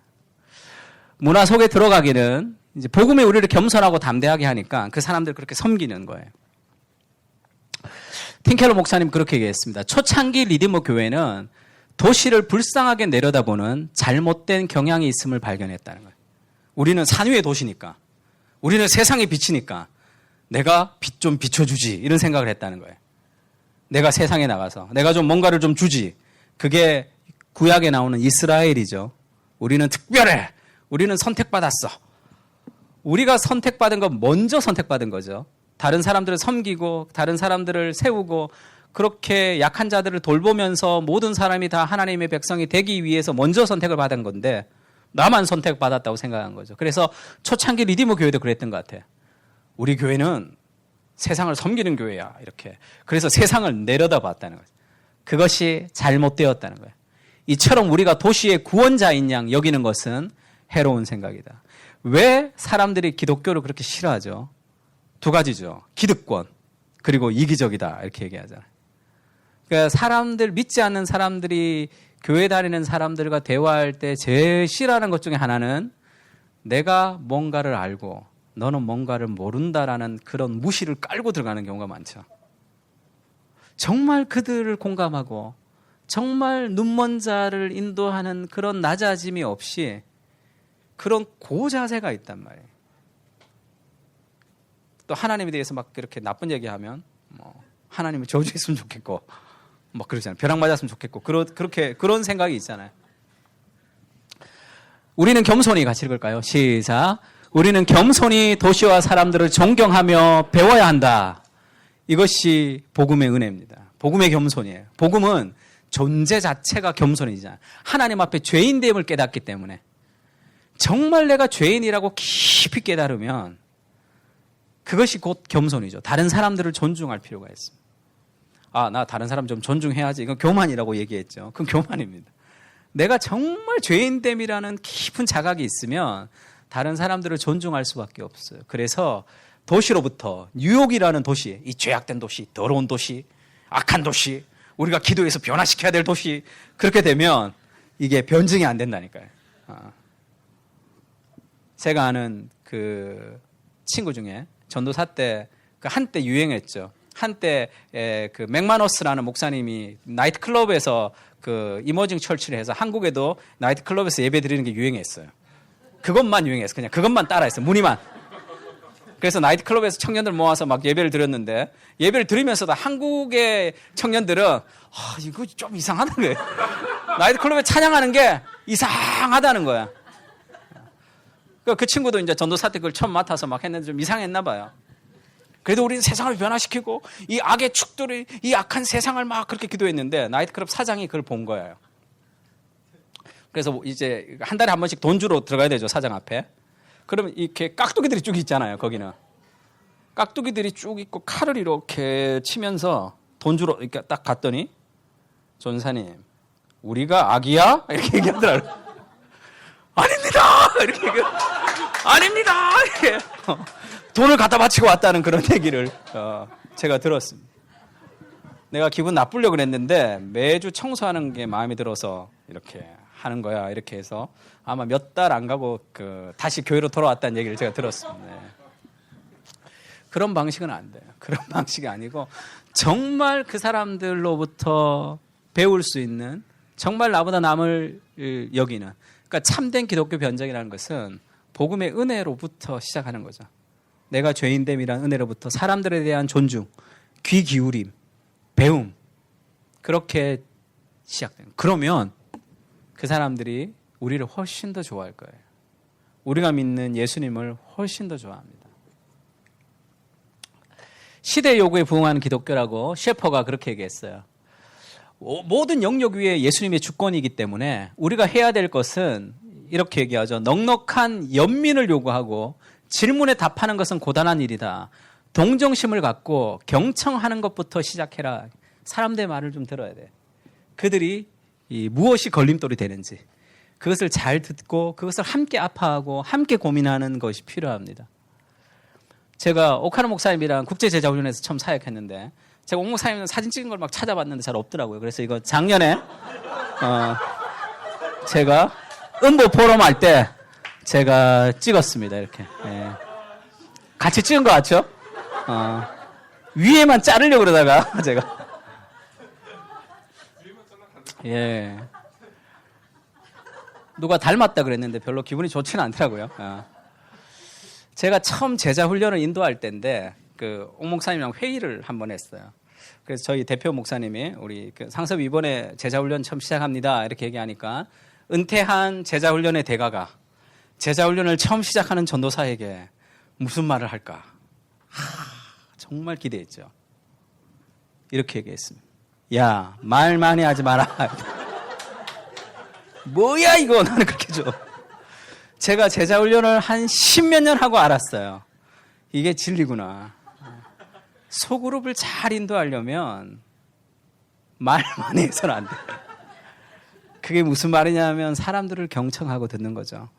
문화 속에 들어가기는 이제 복음이 우리를 겸손하고 담대하게 하니까 그 사람들 그렇게 섬기는 거예요. 팀켈러 목사님 그렇게 얘기했습니다. 초창기 리디머 교회는 도시를 불쌍하게 내려다보는 잘못된 경향이 있음을 발견했다는 거예요. 우리는 산 위의 도시니까, 우리는 세상의 빛이니까 내가 빛 좀 비춰주지 이런 생각을 했다는 거예요. 내가 세상에 나가서 내가 좀 뭔가를 좀 주지. 그게 구약에 나오는 이스라엘이죠. 우리는 특별해. 우리는 선택받았어. 우리가 선택받은 건 먼저 선택받은 거죠. 다른 사람들을 섬기고 다른 사람들을 세우고 그렇게 약한 자들을 돌보면서 모든 사람이 다 하나님의 백성이 되기 위해서 먼저 선택을 받은 건데 나만 선택받았다고 생각한 거죠. 그래서 초창기 리디머 교회도 그랬던 것 같아요. 우리 교회는 세상을 섬기는 교회야. 이렇게. 그래서 세상을 내려다봤다는 거죠. 그것이 잘못되었다는 거예요. 이처럼 우리가 도시의 구원자인 양 여기는 것은 해로운 생각이다. 왜 사람들이 기독교를 그렇게 싫어하죠? 두 가지죠. 기득권 그리고 이기적이다 이렇게 얘기하잖아요. 그러니까 사람들 믿지 않는 사람들이 교회 다니는 사람들과 대화할 때 제일 싫어하는 것 중에 하나는 내가 뭔가를 알고 너는 뭔가를 모른다라는 그런 무시를 깔고 들어가는 경우가 많죠. 정말 그들을 공감하고 정말 눈먼 자를 인도하는 그런 낮아짐이 없이 그런 고자세가 있단 말이에요. 또 하나님에 대해서 막 그렇게 나쁜 얘기하면 뭐 하나님을 저주했으면 좋겠고 막 그러잖아요. 벼락 맞았으면 좋겠고 그런 생각이 있잖아요. 우리는 겸손히 같이 읽을까요? 시작. 우리는 겸손히 도시와 사람들을 존경하며 배워야 한다. 이것이 복음의 은혜입니다. 복음의 겸손이에요. 복음은 존재 자체가 겸손이잖아요. 하나님 앞에 죄인됨을 깨닫기 때문에 정말 내가 죄인이라고 깊이 깨달으면 그것이 곧 겸손이죠. 다른 사람들을 존중할 필요가 있습니다. 아, 나 다른 사람 좀 존중해야지. 이건 교만이라고 얘기했죠. 그건 교만입니다. 내가 정말 죄인됨이라는 깊은 자각이 있으면 다른 사람들을 존중할 수밖에 없어요. 그래서 도시로부터 뉴욕이라는 도시, 이 죄악된 도시, 더러운 도시, 악한 도시, 우리가 기도해서 변화시켜야 될 도시 그렇게 되면 이게 변증이 안 된다니까요. 제가 아는 그 친구 중에 전도사 때 그 한때 유행했죠. 한때 그 맥마너스라는 목사님이 나이트클럽에서 그 이머징 철치를 해서 한국에도 나이트클럽에서 예배 드리는 게 유행했어요. 그것만 유행했어요. 그냥 그것만 따라했어요. 무늬만. 그래서 나이트클럽에서 청년들 모아서 막 예배를 드렸는데 예배를 드리면서도 한국의 청년들은 이거 좀 이상하다는 거예요. 나이트클럽에 찬양하는 게 이상하다는 거야. 그 친구도 이제 전도사 때 그걸 처음 맡아서 막 했는데 좀 이상했나 봐요. 그래도 우리는 세상을 변화시키고 이 악의 축들이 이 악한 세상을 막 그렇게 기도했는데 나이트클럽 사장이 그걸 본 거예요. 그래서 이제 한 달에 한 번씩 돈 주러 들어가야 되죠, 사장 앞에. 그러면 이렇게 깍두기들이 쭉 있잖아요, 거기는. 깍두기들이 쭉 있고 칼을 이렇게 치면서 돈 주러 이렇게 딱 갔더니 전사님, 우리가 악이야? 이렇게 얘기하더라고요. 아닙니다! 이렇게 아닙니다! 이렇게 돈을 갖다 바치고 왔다는 그런 얘기를 제가 들었습니다. 내가 기분 나쁘려고 그랬는데 매주 청소하는 게 마음에 들어서 이렇게 하는 거야. 이렇게 해서 아마 몇 달 안 가고 다시 교회로 돌아왔다는 얘기를 제가 들었습니다. 네. 그런 방식은 안 돼요. 그런 방식이 아니고 정말 그 사람들로부터 배울 수 있는 정말 나보다 남을 여기는 그러니까 참된 기독교 변증이라는 것은 복음의 은혜로부터 시작하는 거죠. 내가 죄인됨이란 은혜로부터 사람들에 대한 존중, 귀 기울임, 배움 그렇게 시작돼요. 그러면 그 사람들이 우리를 훨씬 더 좋아할 거예요. 우리가 믿는 예수님을 훨씬 더 좋아합니다. 시대 요구에 부응하는 기독교라고 셰퍼가 그렇게 얘기했어요. 모든 영역 위에 예수님의 주권이기 때문에 우리가 해야 될 것은 이렇게 얘기하죠. 넉넉한 연민을 요구하고 질문에 답하는 것은 고단한 일이다. 동정심을 갖고 경청하는 것부터 시작해라. 사람들의 말을 좀 들어야 돼. 그들이 무엇이 걸림돌이 되는지 그것을 잘 듣고 그것을 함께 아파하고 함께 고민하는 것이 필요합니다. 제가 오카노 목사님이랑 국제제자훈련에서 처음 사역했는데 제가 옥 목사님 사진 찍은 걸 막 찾아봤는데 잘 없더라고요. 그래서 이거 작년에 제가 음보 포럼 할 때 제가 찍었습니다. 이렇게. 예. 같이 찍은 것 같죠? 위에만 자르려고 그러다가 제가 예. 누가 닮았다 그랬는데 별로 기분이 좋지는 않더라고요. 제가 처음 제자 훈련을 인도할 때인데 옥 목사님이랑 회의를 한번 했어요. 그래서 저희 대표 목사님이 우리 상섭 이번에 제자 훈련 처음 시작합니다 이렇게 얘기하니까 은퇴한 제자 훈련의 대가가 제자 훈련을 처음 시작하는 전도사에게 무슨 말을 할까? 정말 기대했죠. 이렇게 얘기했습니다. 야, 말 많이 하지 마라. 뭐야 이거 나는 그렇게 줘. 제가 제자 훈련을 한 10몇 년 하고 알았어요. 이게 진리구나. 소그룹을 잘 인도하려면 말 많이 해서는 안 돼. 그게 무슨 말이냐면 사람들을 경청하고 듣는 거죠.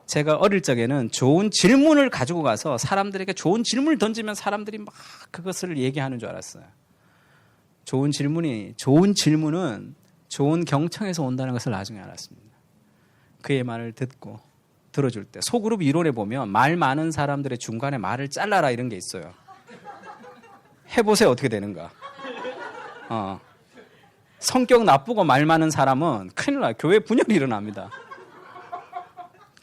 제가 어릴 적에는 좋은 질문을 가지고 가서 사람들에게 좋은 질문을 던지면 사람들이 막 그것을 얘기하는 줄 알았어요. 좋은 질문은 좋은 경청에서 온다는 것을 나중에 알았습니다. 그의 말을 듣고 들어줄 때 소그룹 이론에 보면 말 많은 사람들의 중간에 말을 잘라라 이런 게 있어요. 해보세요 어떻게 되는가. 성격 나쁘고 말 많은 사람은 큰일 나요. 교회 분열이 일어납니다.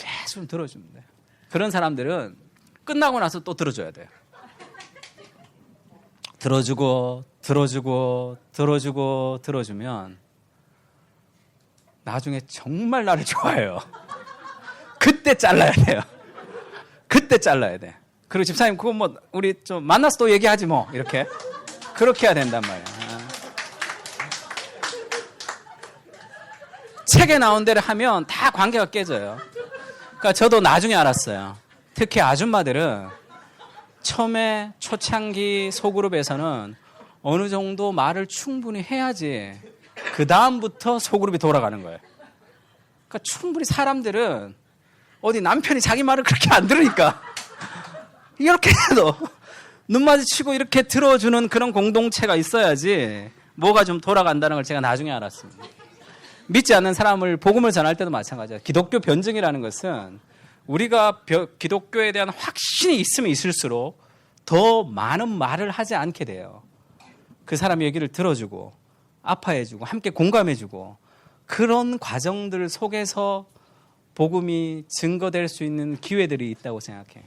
계속 들어주면 돼요. 그런 사람들은 끝나고 나서 또 들어줘야 돼요. 들어주면 나중에 정말 나를 좋아해요. 그때 잘라야 돼요. 그때 잘라야 돼. 그리고 집사님 그거 뭐 우리 좀 만나서 또 얘기하지 뭐 이렇게 그렇게 해야 된단 말이야. 책에 나온 대로 하면 다 관계가 깨져요. 그러니까 저도 나중에 알았어요. 특히 아줌마들은 처음에 초창기 소그룹에서는 어느 정도 말을 충분히 해야지 그 다음부터 소그룹이 돌아가는 거예요. 그러니까 충분히 사람들은 어디 남편이 자기 말을 그렇게 안 들으니까 이렇게 해도 눈 마주치고 이렇게 들어주는 그런 공동체가 있어야지 뭐가 좀 돌아간다는 걸 제가 나중에 알았습니다. 믿지 않는 사람을 복음을 전할 때도 마찬가지예요. 기독교 변증이라는 것은 우리가 기독교에 대한 확신이 있으면 있을수록 더 많은 말을 하지 않게 돼요. 그 사람 얘기를 들어주고 아파해주고 함께 공감해주고 그런 과정들 속에서 복음이 증거될 수 있는 기회들이 있다고 생각해요.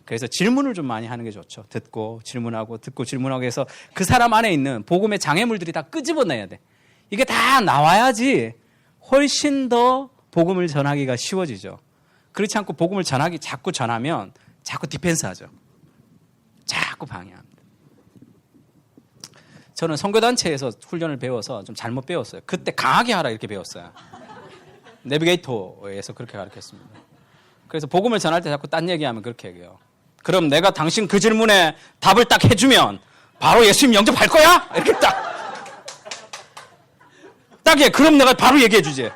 그래서 질문을 좀 많이 하는 게 좋죠. 듣고 질문하고 해서 그 사람 안에 있는 복음의 장애물들이 다 끄집어내야 돼. 이게 다 나와야지 훨씬 더 복음을 전하기가 쉬워지죠. 그렇지 않고 복음을 자꾸 전하면 자꾸 디펜스하죠. 자꾸 방해합니다. 저는 선교단체에서 훈련을 배워서 좀 잘못 배웠어요. 그때 강하게 하라 이렇게 배웠어요. 내비게이터에서 그렇게 가르쳤습니다. 그래서 복음을 전할 때 자꾸 딴 얘기하면 그렇게 얘기해요. 그럼 내가 당신 그 질문에 답을 딱 해주면 바로 예수님 영접할 거야? 이렇게 딱 해. 그럼 내가 바로 얘기해 주지.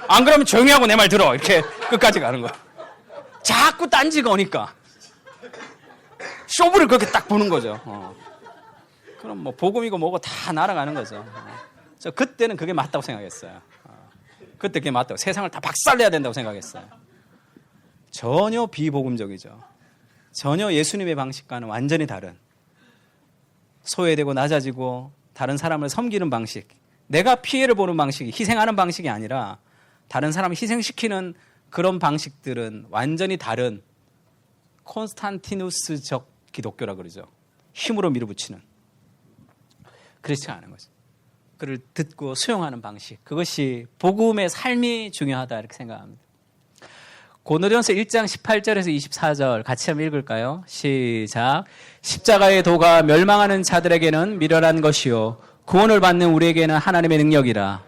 안 그러면 조용히 하고 내 말 들어. 이렇게 끝까지 가는 거야. 자꾸 딴지가 오니까. 쇼부를 그렇게 딱 보는 거죠. 그럼 뭐 복음이고 뭐고 다 날아가는 거죠. 저 그때는 그게 맞다고 생각했어요. 그때 그게 맞다고. 세상을 다 박살내야 된다고 생각했어요. 전혀 비복음적이죠. 전혀 예수님의 방식과는 완전히 다른, 소외되고 낮아지고 다른 사람을 섬기는 방식, 내가 피해를 보는 방식이, 희생하는 방식이 아니라 다른 사람을 희생시키는 그런 방식들은 완전히 다른 콘스탄티누스적 기독교라 그러죠. 힘으로 밀어붙이는. 그렇지 않은 거죠. 그를 듣고 수용하는 방식, 그것이 복음의 삶이 중요하다 이렇게 생각합니다. 고린도전서 1장 18절에서 24절 같이 한번 읽을까요? 시작. 십자가의 도가 멸망하는 자들에게는 미련한 것이요 구원을 받는 우리에게는 하나님의 능력이라.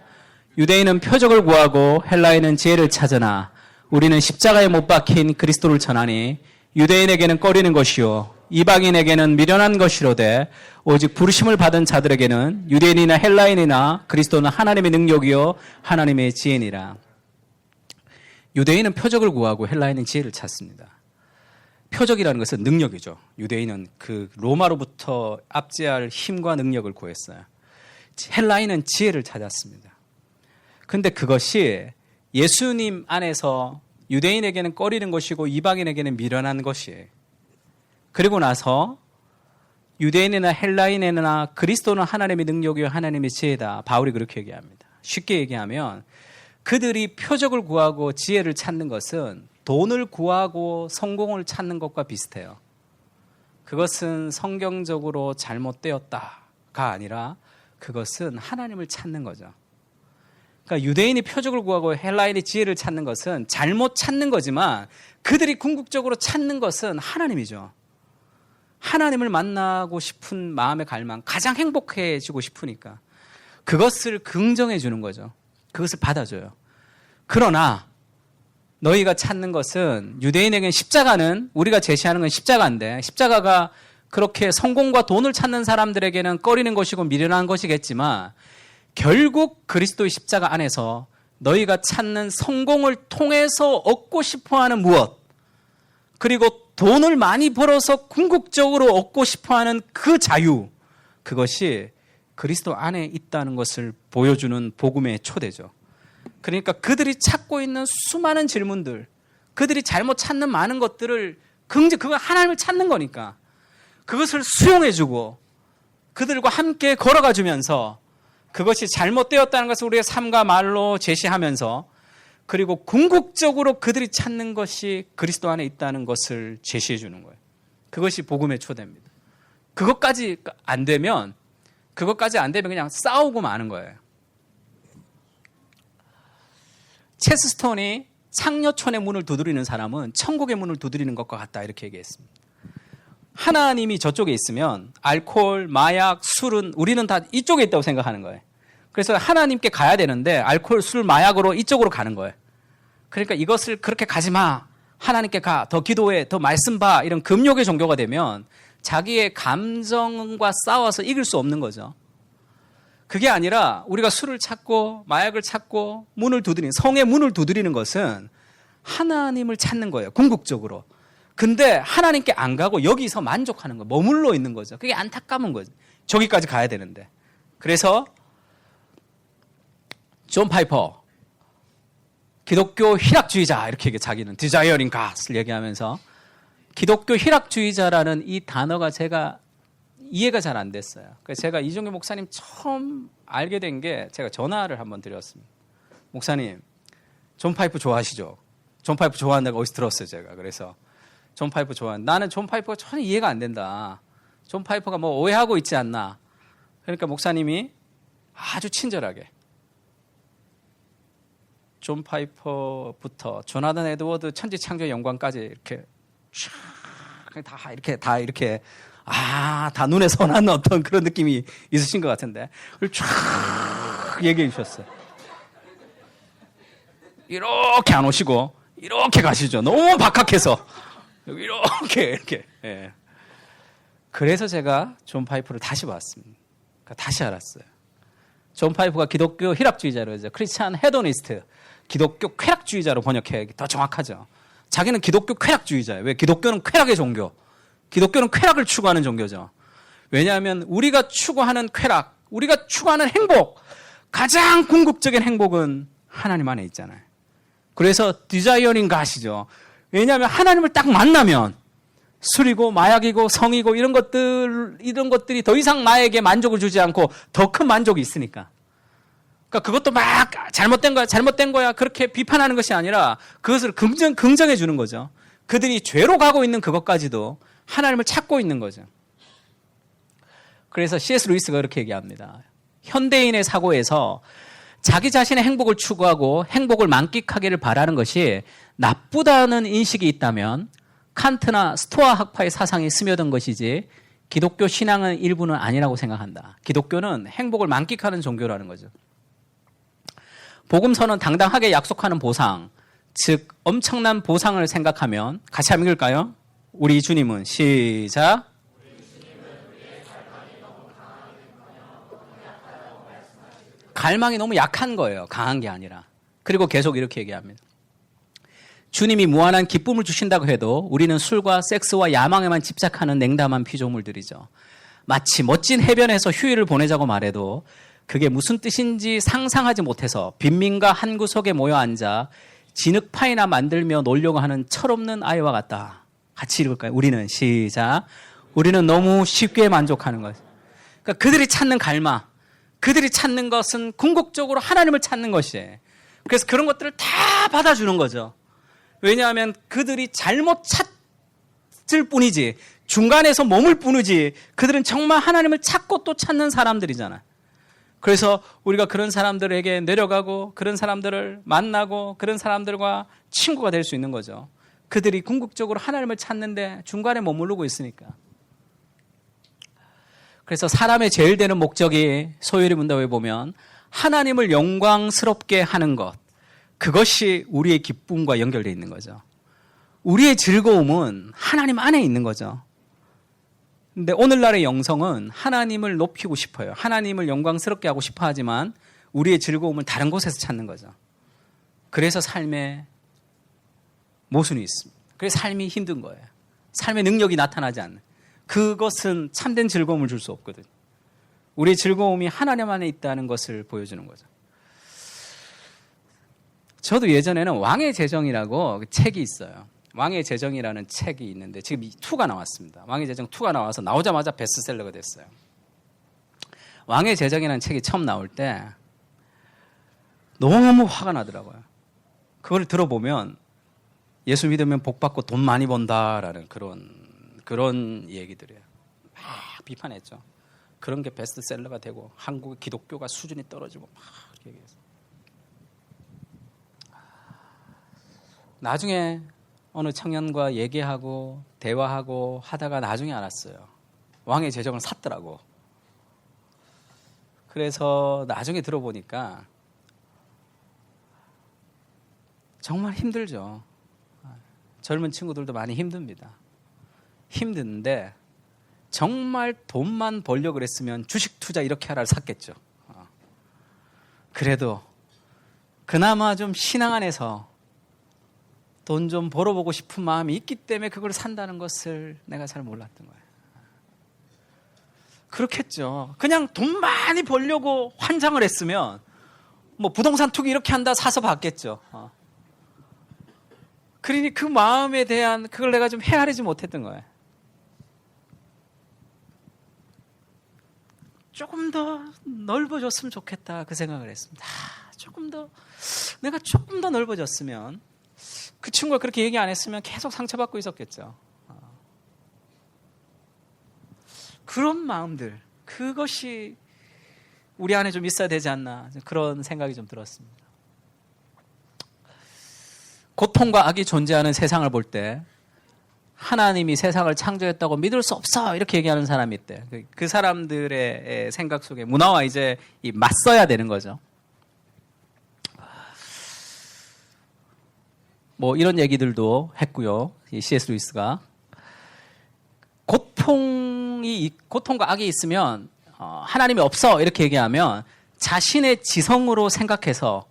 유대인은 표적을 구하고 헬라인은 지혜를 찾으나 우리는 십자가에 못 박힌 그리스도를 전하니 유대인에게는 꺼리는 것이요 이방인에게는 미련한 것이로되 오직 부르심을 받은 자들에게는 유대인이나 헬라인이나 그리스도는 하나님의 능력이요 하나님의 지혜니라. 유대인은 표적을 구하고 헬라인은 지혜를 찾습니다. 표적이라는 것은 능력이죠. 유대인은 그 로마로부터 압제할 힘과 능력을 구했어요. 헬라인은 지혜를 찾았습니다. 근데 그것이 예수님 안에서 유대인에게는 꺼리는 것이고 이방인에게는 미련한 것이에요. 그리고 나서 유대인이나 헬라인이나 그리스도는 하나님의 능력이요 하나님의 지혜다. 바울이 그렇게 얘기합니다. 쉽게 얘기하면 그들이 표적을 구하고 지혜를 찾는 것은 돈을 구하고 성공을 찾는 것과 비슷해요. 그것은 성경적으로 잘못되었다가 아니라 그것은 하나님을 찾는 거죠. 그러니까 유대인이 표적을 구하고 헬라인이 지혜를 찾는 것은 잘못 찾는 거지만 그들이 궁극적으로 찾는 것은 하나님이죠. 하나님을 만나고 싶은 마음의 갈망, 가장 행복해지고 싶으니까 그것을 긍정해 주는 거죠. 그것을 받아줘요. 그러나 너희가 찾는 것은 유대인에게는 십자가는 우리가 제시하는 건 십자가인데 십자가가 그렇게 성공과 돈을 찾는 사람들에게는 꺼리는 것이고 미련한 것이겠지만 결국 그리스도의 십자가 안에서 너희가 찾는 성공을 통해서 얻고 싶어하는 무엇 그리고 돈을 많이 벌어서 궁극적으로 얻고 싶어하는 그 자유 그것이 그리스도 안에 있다는 것을 보여주는 복음의 초대죠. 그러니까 그들이 찾고 있는 수많은 질문들 그들이 잘못 찾는 많은 것들을 그거 하나님을 찾는 거니까 그것을 수용해주고 그들과 함께 걸어가 주면서 그것이 잘못되었다는 것을 우리의 삶과 말로 제시하면서 그리고 궁극적으로 그들이 찾는 것이 그리스도 안에 있다는 것을 제시해 주는 거예요. 그것이 복음의 초대입니다. 그것까지 안 되면 그냥 싸우고 마는 거예요. 체스스톤이 창녀촌의 문을 두드리는 사람은 천국의 문을 두드리는 것과 같다 이렇게 얘기했습니다. 하나님이 저쪽에 있으면 알코올, 마약, 술은 우리는 다 이쪽에 있다고 생각하는 거예요. 그래서 하나님께 가야 되는데 알코올, 술, 마약으로 이쪽으로 가는 거예요. 그러니까 이것을 그렇게 가지 마. 하나님께 가. 더 기도해. 더 말씀 봐. 이런 금욕의 종교가 되면 자기의 감정과 싸워서 이길 수 없는 거죠. 그게 아니라 우리가 술을 찾고 마약을 찾고 성의 문을 두드리는 것은 하나님을 찾는 거예요. 궁극적으로. 근데 하나님께 안 가고 여기서 만족하는 거예요. 머물러 있는 거죠. 그게 안타까운 거죠. 저기까지 가야 되는데. 그래서 존 파이퍼 기독교 희락주의자 이렇게 자기는 디자이어링 갓을 얘기하면서 기독교 희락주의자라는 이 단어가 제가 이해가 잘 안 됐어요. 그래서 제가 이종규 목사님 처음 알게 된 게 제가 전화를 한번 드렸습니다. 목사님, 존 파이프 좋아하시죠? 존 파이프 좋아한다고 어디서 들었어요, 제가. 그래서 존 파이프 좋아한다. 나는 존 파이프가 전혀 이해가 안 된다. 존 파이프가 뭐 오해하고 있지 않나. 그러니까 목사님이 아주 친절하게 존 파이퍼부터 조나단 에드워드 천지창조의 영광까지 이렇게 다 이렇게 다 눈에 선한 어떤 그런 느낌이 있으신 것 같은데 그걸 쫙 얘기해 주셨어요. 이렇게 안 오시고 이렇게 가시죠. 너무 박학해서 이렇게 예. 그래서 제가 존 파이프를 다시 봤습니다. 그러니까 다시 알았어요. 존 파이프가 기독교 희락주의자로 해서 크리스찬 헤도니스트 기독교 쾌락주의자로 번역해 더 정확하죠. 자기는 기독교 쾌락주의자예요. 왜? 기독교는 쾌락의 종교. 기독교는 쾌락을 추구하는 종교죠. 왜냐하면 우리가 추구하는 쾌락, 우리가 추구하는 행복, 가장 궁극적인 행복은 하나님 안에 있잖아요. 그래서 디자이어링 갓이죠. 왜냐하면 하나님을 딱 만나면 술이고 마약이고 성이고 이런 것들이 더 이상 나에게 만족을 주지 않고 더 큰 만족이 있으니까. 그러니까 그것도 막 잘못된 거야 그렇게 비판하는 것이 아니라 그것을 긍정해 주는 거죠. 그들이 죄로 가고 있는 그것까지도 하나님을 찾고 있는 거죠. 그래서 C.S. 루이스가 그렇게 얘기합니다. 현대인의 사고에서 자기 자신의 행복을 추구하고 행복을 만끽하기를 바라는 것이 나쁘다는 인식이 있다면 칸트나 스토아 학파의 사상이 스며든 것이지 기독교 신앙의 일부는 아니라고 생각한다. 기독교는 행복을 만끽하는 종교라는 거죠. 복음서는 당당하게 약속하는 보상, 즉 엄청난 보상을 생각하면 같이 한번 읽을까요? 우리 주님은 시작. 갈망이 너무 약한 거예요. 강한 게 아니라. 그리고 계속 이렇게 얘기합니다. 주님이 무한한 기쁨을 주신다고 해도 우리는 술과 섹스와 야망에만 집착하는 냉담한 피조물들이죠. 마치 멋진 해변에서 휴일을 보내자고 말해도 그게 무슨 뜻인지 상상하지 못해서 빈민가 한 구석에 모여 앉아 진흙파이나 만들며 놀려고 하는 철없는 아이와 같다. 같이 읽을까요? 우리는 시작. 우리는 너무 쉽게 만족하는 것. 그러니까 그들이 찾는 갈망, 그들이 찾는 것은 궁극적으로 하나님을 찾는 것이에요. 그래서 그런 것들을 다 받아주는 거죠. 왜냐하면 그들이 잘못 찾을 뿐이지, 중간에서 머물 뿐이지, 그들은 정말 하나님을 찾고 또 찾는 사람들이잖아요. 그래서 우리가 그런 사람들에게 내려가고 그런 사람들을 만나고 그런 사람들과 친구가 될 수 있는 거죠. 그들이 궁극적으로 하나님을 찾는데 중간에 머무르고 있으니까. 그래서 사람의 제일 되는 목적이 소요리 문답에 보면 하나님을 영광스럽게 하는 것, 그것이 우리의 기쁨과 연결되어 있는 거죠. 우리의 즐거움은 하나님 안에 있는 거죠. 근데 오늘날의 영성은 하나님을 높이고 싶어요. 하나님을 영광스럽게 하고 싶어 하지만 우리의 즐거움을 다른 곳에서 찾는 거죠. 그래서 삶에 모순이 있습니다. 그래서 삶이 힘든 거예요. 삶의 능력이 나타나지 않는. 그것은 참된 즐거움을 줄 수 없거든요. 우리의 즐거움이 하나님 안에 있다는 것을 보여주는 거죠. 저도 예전에는 왕의 제정이라고 책이 있어요. 왕의 제정이라는 책이 있는데 지금 2가 나왔습니다. 왕의 제정 2가 나와서 나오자마자 베스트셀러가 됐어요. 왕의 제정이라는 책이 처음 나올 때 너무 화가 나더라고요. 그걸 들어보면 예수 믿으면 복 받고 돈 많이 번다라는 그런 얘기들이에요. 막 비판했죠. 그런 게 베스트셀러가 되고 한국의 기독교가 수준이 떨어지고 막 이렇게 얘기했어요. 나중에 어느 청년과 얘기하고 대화하고 하다가 나중에 알았어요. 왕의 제정을 샀더라고. 그래서 나중에 들어보니까 정말 힘들죠. 젊은 친구들도 많이 힘듭니다. 힘든데 정말 돈만 벌려고 그랬으면 주식 투자 이렇게 하라를 샀겠죠. 그래도 그나마 좀 신앙 안에서 돈 좀 벌어보고 싶은 마음이 있기 때문에 그걸 산다는 것을 내가 잘 몰랐던 거예요. 그렇겠죠. 그냥 돈 많이 벌려고 환장을 했으면 뭐 부동산 투기 이렇게 한다 사서 받겠죠. 그러니 그 마음에 대한 그걸 내가 좀 헤아리지 못했던 거예요. 조금 더 넓어졌으면 좋겠다 그 생각을 했습니다. 내가 조금 더 넓어졌으면 그 친구가 그렇게 얘기 안 했으면 계속 상처받고 있었겠죠. 그런 마음들, 그것이 우리 안에 좀 있어야 되지 않나 그런 생각이 좀 들었습니다. 고통과 악이 존재하는 세상을 볼 때 하나님이 세상을 창조했다고 믿을 수 없어 이렇게 얘기하는 사람이 있대. 그 사람들의 생각 속에 문화와 이제 맞서야 되는 거죠. 뭐 이런 얘기들도 했고요. C.S. 루이스가 고통과 악이 있으면 하나님이 없어 이렇게 얘기하면 자신의 지성으로 생각해서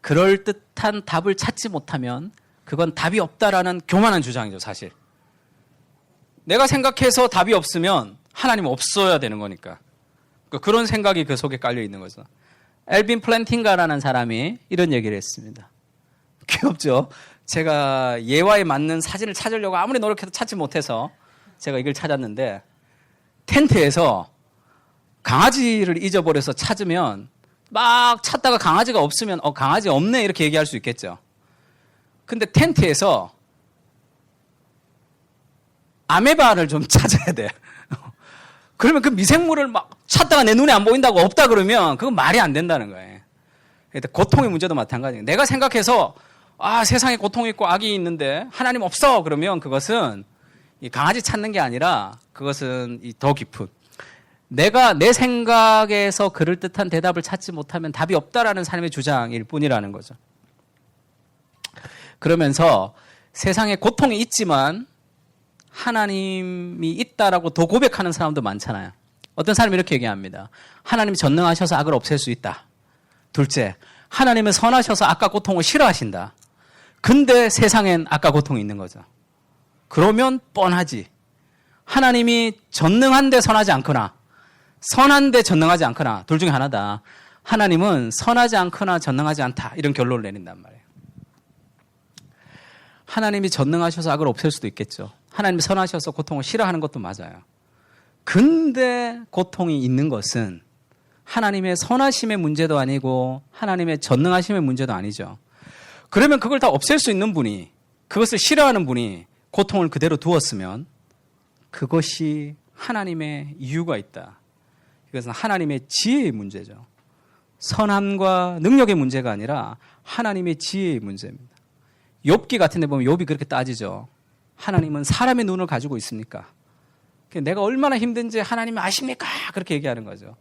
그럴듯한 답을 찾지 못하면 그건 답이 없다라는 교만한 주장이죠. 사실 내가 생각해서 답이 없으면 하나님 없어야 되는 거니까 그런 생각이 그 속에 깔려 있는 거죠. 엘빈 플랜팅가라는 사람이 이런 얘기를 했습니다. 귀엽죠? 제가 예화에 맞는 사진을 찾으려고 아무리 노력해도 찾지 못해서 제가 이걸 찾았는데 텐트에서 강아지를 잊어버려서 찾으면 막 찾다가 강아지가 없으면 강아지 없네 이렇게 얘기할 수 있겠죠. 근데 텐트에서 아메바를 좀 찾아야 돼. 그러면 그 미생물을 막 찾다가 내 눈에 안 보인다고 없다 그러면 그건 말이 안 된다는 거예요. 고통의 문제도 마찬가지예요. 내가 생각해서 세상에 고통이 있고 악이 있는데 하나님 없어 그러면 그것은 이 강아지 찾는 게 아니라 그것은 더 깊은 내가 내 생각에서 그럴듯한 대답을 찾지 못하면 답이 없다라는 삶의 주장일 뿐이라는 거죠. 그러면서 세상에 고통이 있지만 하나님이 있다라고 더 고백하는 사람도 많잖아요. 어떤 사람이 이렇게 얘기합니다. 하나님이 전능하셔서 악을 없앨 수 있다. 둘째, 하나님은 선하셔서 악과 고통을 싫어하신다. 근데 세상엔 악과 고통이 있는 거죠. 그러면 뻔하지. 하나님이 전능한데 선하지 않거나 선한데 전능하지 않거나 둘 중에 하나다. 하나님은 선하지 않거나 전능하지 않다. 이런 결론을 내린단 말이에요. 하나님이 전능하셔서 악을 없앨 수도 있겠죠. 하나님이 선하셔서 고통을 싫어하는 것도 맞아요. 근데 고통이 있는 것은 하나님의 선하심의 문제도 아니고 하나님의 전능하심의 문제도 아니죠. 그러면 그걸 다 없앨 수 있는 분이, 그것을 싫어하는 분이 고통을 그대로 두었으면 그것이 하나님의 이유가 있다. 이것은 하나님의 지혜의 문제죠. 선함과 능력의 문제가 아니라 하나님의 지혜의 문제입니다. 욥기 같은 데 보면 욥이 그렇게 따지죠. 하나님은 사람의 눈을 가지고 있습니까? 내가 얼마나 힘든지 하나님이 아십니까? 그렇게 얘기하는 거죠.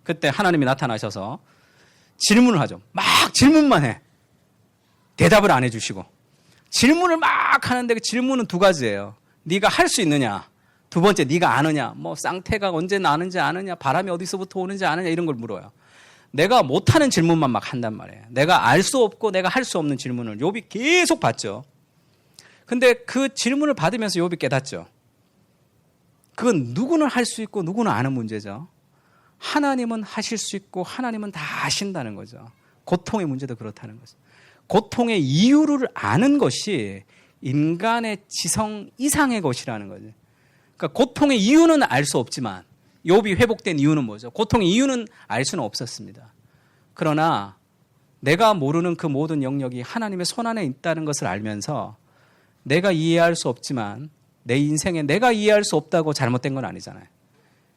그때 하나님이 나타나셔서 질문을 하죠. 막 질문만 해. 대답을 안 해주시고. 질문을 막 하는데 그 질문은 두 가지예요. 네가 할 수 있느냐? 두 번째, 네가 아느냐? 뭐 쌍태가 언제 나는지 아느냐? 바람이 어디서부터 오는지 아느냐? 이런 걸 물어요. 내가 못하는 질문만 막 한단 말이에요. 내가 알 수 없고 내가 할 수 없는 질문을 욥이 계속 받죠. 근데 그 질문을 받으면서 욥이 깨닫죠. 그건 누구는 할 수 있고 누구는 아는 문제죠. 하나님은 하실 수 있고 하나님은 다 아신다는 거죠. 고통의 문제도 그렇다는 거죠. 고통의 이유를 아는 것이 인간의 지성 이상의 것이라는 거죠. 그러니까 고통의 이유는 알 수 없지만 욥이 회복된 이유는 뭐죠? 고통의 이유는 알 수는 없었습니다. 그러나 내가 모르는 그 모든 영역이 하나님의 손 안에 있다는 것을 알면서 내가 이해할 수 없지만 내 인생에 내가 이해할 수 없다고 잘못된 건 아니잖아요.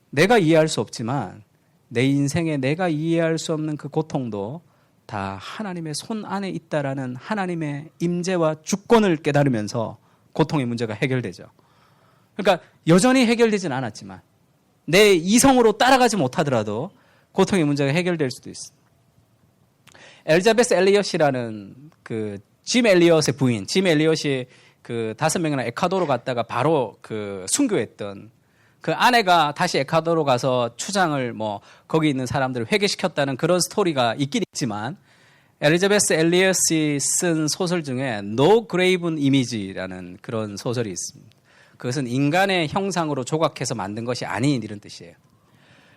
내가 이해할 수 없지만 내 인생에 내가 이해할 수 없는 그 고통도 다 하나님의 손 안에 있다라는 하나님의 임재와 주권을 깨달으면서 고통의 문제가 해결되죠. 그러니까 여전히 해결되진 않았지만 내 이성으로 따라가지 못하더라도 고통의 문제가 해결될 수도 있습니다. 엘자베스 엘리엇이라는 그 짐 엘리엇의 부인, 짐 엘리엇이 그 5명이나 에콰도르 갔다가 바로 그 순교했던 그 아내가 다시 에콰도르 가서 추장을 뭐 거기 있는 사람들을 회개시켰다는 그런 스토리가 있긴 있지만 엘리자베스 엘리엇이 쓴 소설 중에 No Graven Image라는 그런 소설이 있습니다. 그것은 인간의 형상으로 조각해서 만든 것이 아닌 이런 뜻이에요.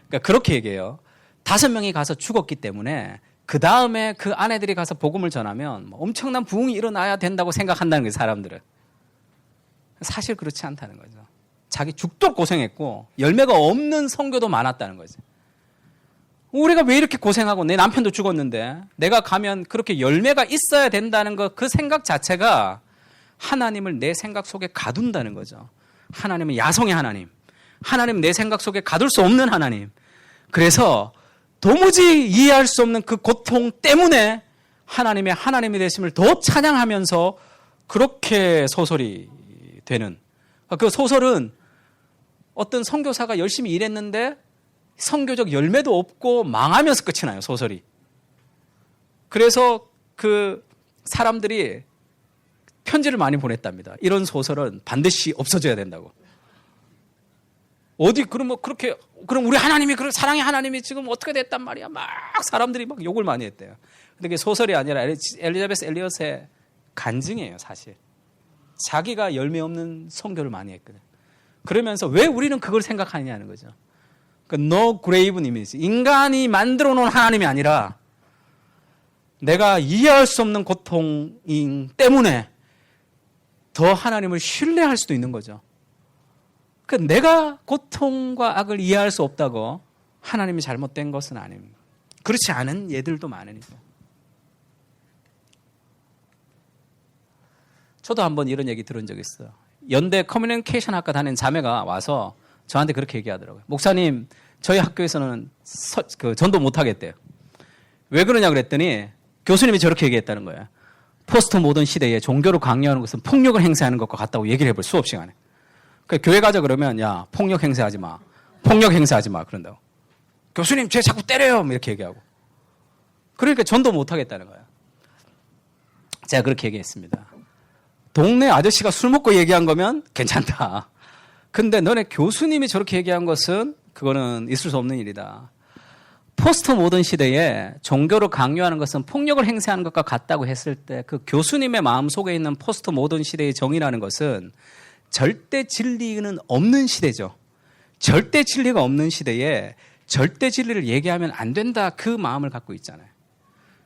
그러니까 그렇게 얘기해요. 5명이 가서 죽었기 때문에 그 다음에 그 아내들이 가서 복음을 전하면 엄청난 부흥이 일어나야 된다고 생각한다는 거예요, 사람들은. 사실 그렇지 않다는 거죠. 자기 죽도록 고생했고 열매가 없는 선교도 많았다는 거죠. 우리가 왜 이렇게 고생하고 내 남편도 죽었는데 내가 가면 그렇게 열매가 있어야 된다는 것, 그 생각 자체가 하나님을 내 생각 속에 가둔다는 거죠. 하나님은 야성의 하나님. 하나님은 내 생각 속에 가둘 수 없는 하나님. 그래서 도무지 이해할 수 없는 그 고통 때문에 하나님의 하나님이 되심을 더 찬양하면서 그렇게 소설이 되는. 그 소설은 어떤 선교사가 열심히 일했는데 선교적 열매도 없고 망하면서 끝이 나요, 소설이. 그래서 그 사람들이 편지를 많이 보냈답니다. 이런 소설은 반드시 없어져야 된다고. 어디 그럼 뭐 그렇게 그럼 우리 하나님이 그런 사랑의 하나님이 지금 어떻게 됐단 말이야? 막 사람들이 막 욕을 많이 했대요. 근데 그게 소설이 아니라 엘리자베스 엘리엇의 간증이에요, 사실. 자기가 열매 없는 선교를 많이 했거든. 그러면서 왜 우리는 그걸 생각하느냐는 거죠. 그러니까 No Graven Image. 인간이 만들어 놓은 하나님이 아니라 내가 이해할 수 없는 고통 때문에 더 하나님을 신뢰할 수도 있는 거죠. 그러니까 내가 고통과 악을 이해할 수 없다고 하나님이 잘못된 것은 아닙니다. 그렇지 않은 예들도 많으니까. 저도 한번 이런 얘기 들은 적 있어요. 연대 커뮤니케이션 학과 다니는 자매가 와서 저한테 그렇게 얘기하더라고요. 목사님, 저희 학교에서는 전도 못 하겠대요. 왜 그러냐 그랬더니 교수님이 저렇게 얘기했다는 거예요. 포스트 모던 시대에 종교를 강요하는 것은 폭력을 행사하는 것과 같다고 얘기를 해버려, 수업 시간에. 그러니까 교회 가자 그러면 야, 폭력 행사하지 마. 폭력 행사하지 마. 그런다고. 교수님, 쟤 자꾸 때려요. 이렇게 얘기하고. 그러니까 전도 못 하겠다는 거예요. 제가 그렇게 얘기했습니다. 동네 아저씨가 술 먹고 얘기한 거면 괜찮다. 근데 너네 교수님이 저렇게 얘기한 것은 그거는 있을 수 없는 일이다. 포스트 모던 시대에 종교를 강요하는 것은 폭력을 행사하는 것과 같다고 했을 때 그 교수님의 마음속에 있는 포스트 모던 시대의 정의라는 것은 절대 진리는 없는 시대죠. 절대 진리가 없는 시대에 절대 진리를 얘기하면 안 된다, 그 마음을 갖고 있잖아요.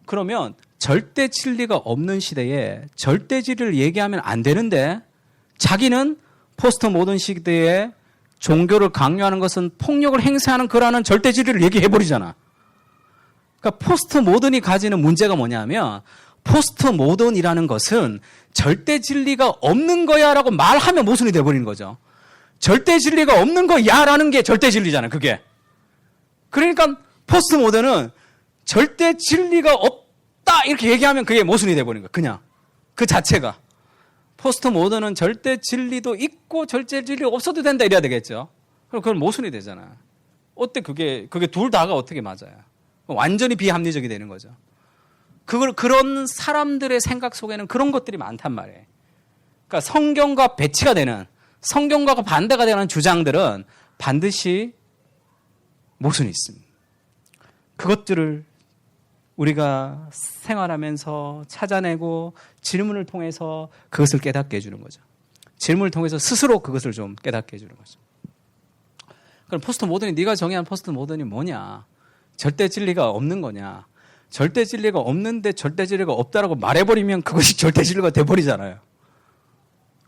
그러면 절대 진리가 없는 시대에 절대 진리를 얘기하면 안 되는데 자기는 포스트 모던 시대에 종교를 강요하는 것은 폭력을 행사하는 거라는 절대 진리를 얘기해버리잖아. 그러니까 포스트 모던이 가지는 문제가 뭐냐면 포스트 모던이라는 것은 절대 진리가 없는 거야 라고 말하면 모순이 돼버리는 거죠. 절대 진리가 없는 거야 라는 게 절대 진리잖아요, 그게. 그러니까 포스트 모던은 절대 진리가 없다 이렇게 얘기하면 그게 모순이 돼버리는 거야, 그냥. 그 자체가. 포스트 모던은 절대 진리도 있고 절대 진리가 없어도 된다 이래야 되겠죠. 그럼 그건 모순이 되잖아. 어때 그게 둘 다가 어떻게 맞아요? 완전히 비합리적이 되는 거죠. 그런 사람들의 생각 속에는 그런 것들이 많단 말이에요. 그러니까 성경과 배치가 되는, 성경과 반대가 되는 주장들은 반드시 모순이 있습니다. 그것들을 우리가 생활하면서 찾아내고 질문을 통해서 그것을 깨닫게 해주는 거죠. 질문을 통해서 스스로 그것을 좀 깨닫게 해주는 거죠. 그럼 포스트 모던이, 네가 정의한 포스트 모던이 뭐냐? 절대 진리가 없는 거냐? 절대 진리가 없는데 절대 진리가 없다라고 말해버리면 그것이 절대 진리가 돼버리잖아요.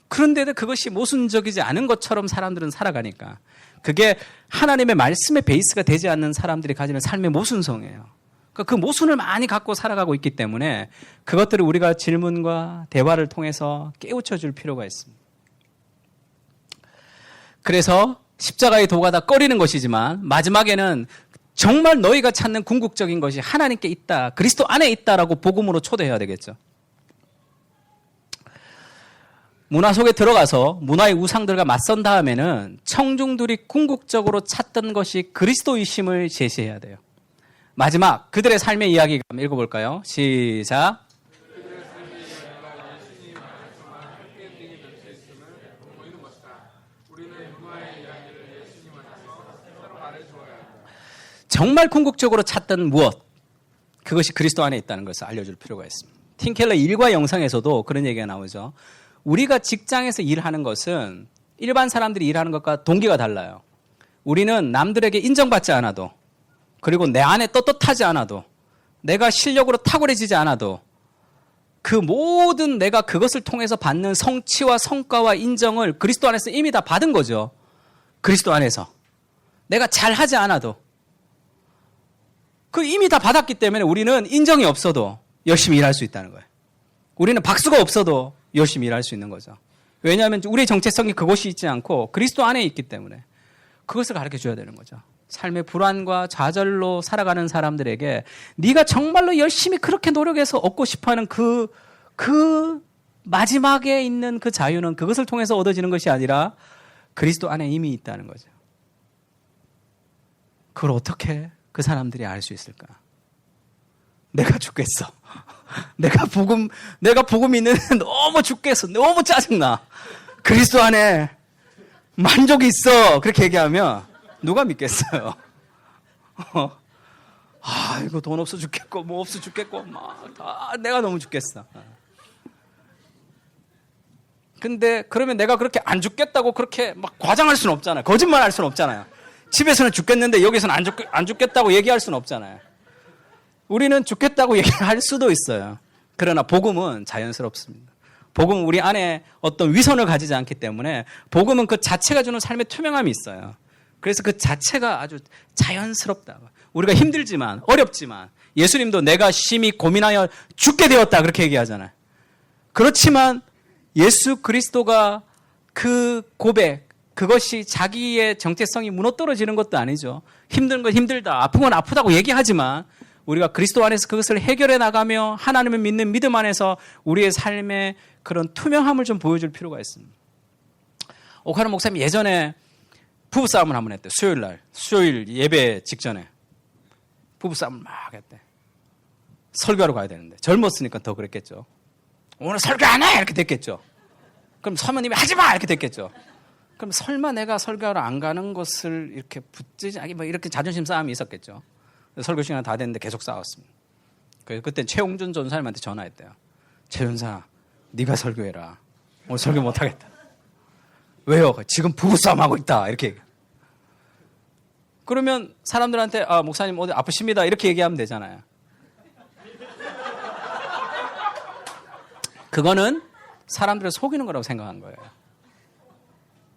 그런데도 그것이 모순적이지 않은 것처럼 사람들은 살아가니까 그게 하나님의 말씀의 베이스가 되지 않는 사람들이 가지는 삶의 모순성이에요. 그러니까 그 모순을 많이 갖고 살아가고 있기 때문에 그것들을 우리가 질문과 대화를 통해서 깨우쳐 줄 필요가 있습니다. 그래서 십자가의 도가 다 꺼리는 것이지만 마지막에는 정말 너희가 찾는 궁극적인 것이 하나님께 있다, 그리스도 안에 있다라고 복음으로 초대해야 되겠죠. 문화 속에 들어가서 문화의 우상들과 맞선 다음에는 청중들이 궁극적으로 찾던 것이 그리스도이심을 제시해야 돼요. 마지막 그들의 삶의 이야기 한번 읽어볼까요? 시작. 정말 궁극적으로 찾던 무엇, 그것이 그리스도 안에 있다는 것을 알려줄 필요가 있습니다. 팀 켈러 일과 영상에서도 그런 얘기가 나오죠. 우리가 직장에서 일하는 것은 일반 사람들이 일하는 것과 동기가 달라요. 우리는 남들에게 인정받지 않아도, 그리고 내 안에 떳떳하지 않아도, 내가 실력으로 탁월해지지 않아도 그 모든 내가 그것을 통해서 받는 성취와 성과와 인정을 그리스도 안에서 이미 다 받은 거죠. 그리스도 안에서. 내가 잘하지 않아도 그 이미 다 받았기 때문에 우리는 인정이 없어도 열심히 일할 수 있다는 거예요. 우리는 박수가 없어도 열심히 일할 수 있는 거죠. 왜냐하면 우리의 정체성이 그것이 있지 않고 그리스도 안에 있기 때문에 그것을 가르쳐 줘야 되는 거죠. 삶의 불안과 좌절로 살아가는 사람들에게 네가 정말로 열심히 그렇게 노력해서 얻고 싶어하는 그 마지막에 있는 그 자유는 그것을 통해서 얻어지는 것이 아니라 그리스도 안에 이미 있다는 거죠. 그걸 어떻게 그 사람들이 알 수 있을까? 내가 죽겠어. 내가 복음 있는데 너무 죽겠어. 너무 짜증나. 그리스도 안에 만족이 있어. 그렇게 얘기하면 누가 믿겠어요? 이거 돈 없어 죽겠고, 뭐 없어 죽겠고, 내가 너무 죽겠어. 근데 그러면 내가 그렇게 안 죽겠다고 그렇게 막 과장할 수는 없잖아요. 거짓말 할 수는 없잖아요. 집에서는 죽겠는데 여기서는 안 죽겠다고 얘기할 수는 없잖아요. 우리는 죽겠다고 얘기할 수도 있어요. 그러나 복음은 자연스럽습니다. 복음은 우리 안에 어떤 위선을 가지지 않기 때문에 복음은 그 자체가 주는 삶의 투명함이 있어요. 그래서 그 자체가 아주 자연스럽다. 우리가 힘들지만 어렵지만 예수님도 내가 심히 고민하여 죽게 되었다 그렇게 얘기하잖아요. 그렇지만 예수 그리스도가 그 고백, 그것이 자기의 정체성이 무너뜨려지는 것도 아니죠. 힘든 건 힘들다, 아픈 건 아프다고 얘기하지만 우리가 그리스도 안에서 그것을 해결해 나가며 하나님을 믿는 믿음 안에서 우리의 삶의 그런 투명함을 좀 보여줄 필요가 있습니다. 오카노 목사님이 예전에 부부싸움을 한번 했대. 수요일 예배 직전에 부부싸움을 막 했대. 설교하러 가야 되는데 젊었으니까 더 그랬겠죠. 오늘 설교 안 해! 이렇게 됐겠죠. 그럼 사모님이 하지 마! 이렇게 됐겠죠. 그럼 설마 내가 설교하러 안 가는 것을 이렇게 붙이지, 뭐 이렇게 자존심 싸움이 있었겠죠. 설교 시간 다 됐는데 계속 싸웠습니다. 그래서 그때 최홍준 전사님한테 전화했대요. 최 전사, 네가 설교해라. 오늘 설교 못하겠다. 왜요? 지금 부부싸움 하고 있다. 이렇게 얘기해요. 그러면 사람들한테 목사님 어디 아프십니다. 이렇게 얘기하면 되잖아요. 그거는 사람들을 속이는 거라고 생각한 거예요.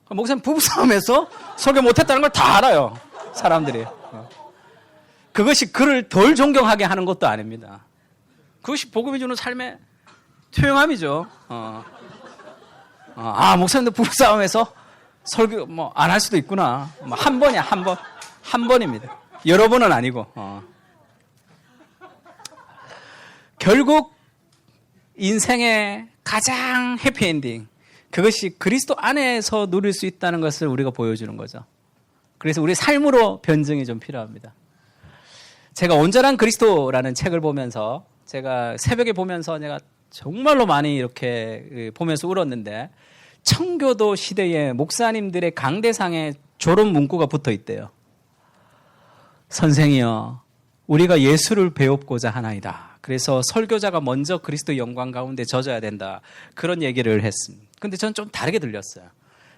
목사님 부부싸움에서 설교 못했다는 걸 다 알아요. 사람들이. 그것이 그를 덜 존경하게 하는 것도 아닙니다. 그것이 복음이 주는 삶의 투영함이죠. 목사님도 부부싸움에서 설교 안 할 수도 있구나. 한 번이야, 한 번. 한 번입니다. 여러 번은 아니고. 결국 인생의 가장 해피엔딩, 그것이 그리스도 안에서 누릴 수 있다는 것을 우리가 보여주는 거죠. 그래서 우리 삶으로 변증이 좀 필요합니다. 제가 온전한 그리스도라는 책을 보면서, 제가 새벽에 보면서 내가 정말로 많이 이렇게 보면서 울었는데, 청교도 시대에 목사님들의 강대상에 졸업 문구가 붙어 있대요. 선생이여, 우리가 예수를 배웁고자 하나이다. 그래서 설교자가 먼저 그리스도의 영광 가운데 젖어야 된다. 그런 얘기를 했습니다. 근데 저는 좀 다르게 들렸어요.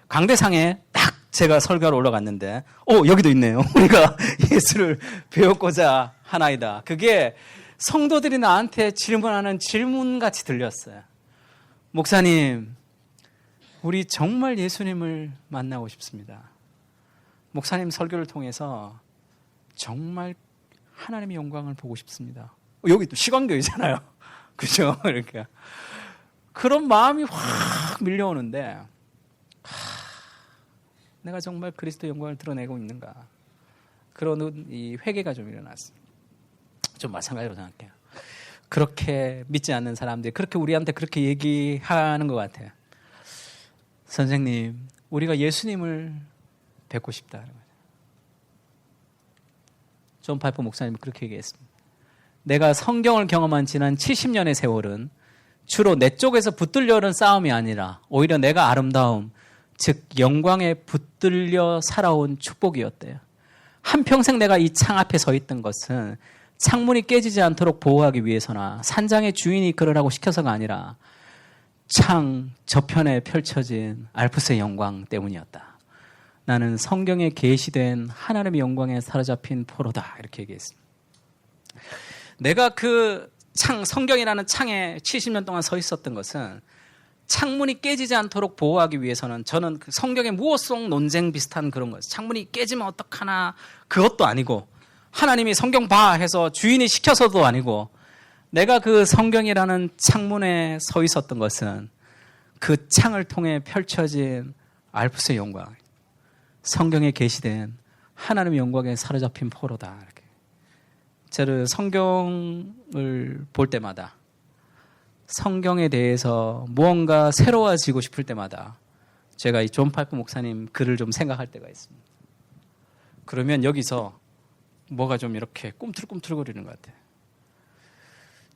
강대상에 딱 제가 설교하러 올라갔는데, 여기도 있네요. 우리가 예수를 배웠고자 하나이다. 그게 성도들이 나한테 질문하는 질문같이 들렸어요. 목사님, 우리 정말 예수님을 만나고 싶습니다. 목사님 설교를 통해서 정말 하나님의 영광을 보고 싶습니다. 여기 또 시간교회잖아요. 그죠? 그러니까. 그런 마음이 확 밀려오는데, 내가 정말 그리스도의 영광을 드러내고 있는가. 그런 이 회개가 좀 일어났습니다. 좀 마찬가지로 생각해요. 그렇게 믿지 않는 사람들이 그렇게 우리한테 그렇게 얘기하는 것 같아요. 선생님, 우리가 예수님을 뵙고 싶다는 거죠. 존 파이퍼 목사님은 그렇게 얘기했습니다. 내가 성경을 경험한 지난 70년의 세월은 주로 내 쪽에서 붙들려는 싸움이 아니라 오히려 내가 아름다움, 즉 영광에 붙들려 살아온 축복이었대요. 한평생 내가 이 창 앞에 서 있던 것은 창문이 깨지지 않도록 보호하기 위해서나 산장의 주인이 그러라고 시켜서가 아니라 창 저편에 펼쳐진 알프스의 영광 때문이었다. 나는 성경에 계시된 하나님의 영광에 사로잡힌 포로다. 이렇게 얘기했습니다. 내가 그 성경이라는 창에 70년 동안 서 있었던 것은 창문이 깨지지 않도록 보호하기 위해서는 저는 그 성경의 무엇 속 논쟁 비슷한 그런 거예요. 창문이 깨지면 어떡하나 그것도 아니고 하나님이 성경 봐 해서 주인이 시켜서도 아니고 내가 그 성경이라는 창문에 서 있었던 것은 그 창을 통해 펼쳐진 알프스의 영광, 성경에 계시된 하나님의 영광에 사로잡힌 포로다. 이렇게. 저는 성경을 볼 때마다 성경에 대해서 무언가 새로워지고 싶을 때마다 제가 이 존 파이퍼 목사님 글을 좀 생각할 때가 있습니다. 그러면 여기서 뭐가 좀 이렇게 꿈틀꿈틀거리는 것 같아요.